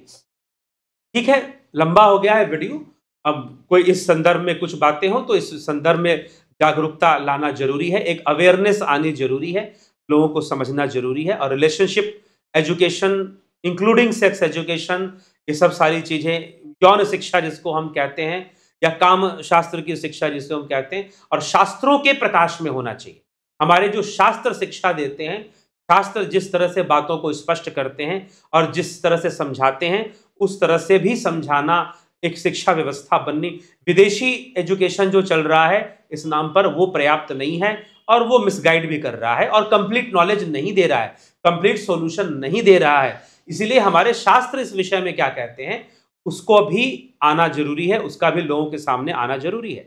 ठीक है, लंबा हो गया है वीडियो। अब कोई इस संदर्भ में कुछ बातें हो तो इस संदर्भ में जागरूकता लाना जरूरी है, एक अवेयरनेस आनी जरूरी है, लोगों को समझना जरूरी है। और relationship education including sex education, ये सब सारी चीजें, यौन शिक्षा जिसको हम कहते हैं, या काम शास्त्र की शिक्षा जिसको हम कहते हैं, और शास्त्रों के प्रकाश में होना चाहिए। हमारे जो शास्त्र शिक्षा देते हैं, शास्त्र जिस तरह से बातों को स्पष्ट करते हैं और जिस तरह से समझाते हैं, उस तरह से भी समझाना एक शिक्षा व्यवस्था बननी। विदेशी एजुकेशन जो चल रहा है इस नाम पर, वो पर्याप्त नहीं है और वो मिसगाइड भी कर रहा है और कंप्लीट नॉलेज नहीं दे रहा है, कंप्लीट सॉल्यूशन नहीं दे रहा है। इसीलिए हमारे शास्त्र इस विषय में क्या कहते हैं उसको भी आना जरूरी है, उसका भी लोगों के सामने आना जरूरी है।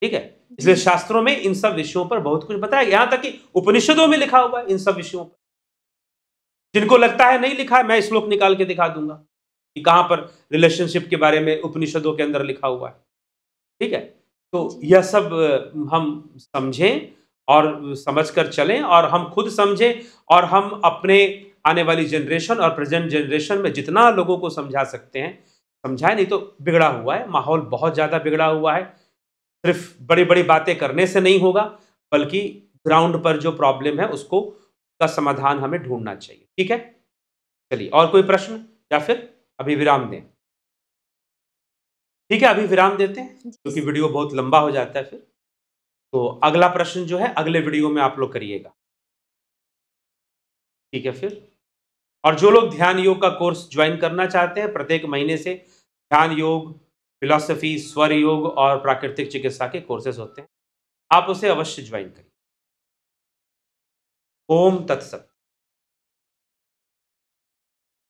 ठीक है, इसलिए शास्त्रों में इन सब विषयों पर बहुत कुछ बताया, यहां तक कि उपनिषदों में लिखा हुआ है इन सब विषयों पर। जिनको लगता है नहीं लिखा है, मैं श्लोक निकाल के दिखा दूंगा कि कहां पर रिलेशनशिप के बारे में उपनिषदों के अंदर लिखा हुआ है। ठीक है, तो यह सब हम समझें और समझकर चलें, और हम खुद समझें और हम अपने आने वाली जनरेशन और प्रेजेंट जनरेशन में जितना लोगों को समझा सकते हैं समझा है? नहीं तो बिगड़ा हुआ है, माहौल बहुत ज़्यादा बिगड़ा हुआ है। सिर्फ बड़ी बड़ी बातें करने से नहीं होगा, बल्कि ग्राउंड पर जो प्रॉब्लम है उसको का समाधान हमें ढूंढना चाहिए। ठीक है, चलिए और कोई प्रश्न या फिर अभी विराम दें? ठीक है, अभी विराम देते हैं क्योंकि वीडियो बहुत लंबा हो जाता है फिर। तो अगला प्रश्न जो है अगले वीडियो में आप लोग करिएगा। ठीक है फिर। और जो लोग ध्यान योग का कोर्स ज्वाइन करना चाहते हैं, प्रत्येक महीने से ध्यान योग, फिलॉसफी, स्वर योग और प्राकृतिक चिकित्सा के कोर्सेज होते हैं, आप उसे अवश्य ज्वाइन करिए। ओम तत्सत।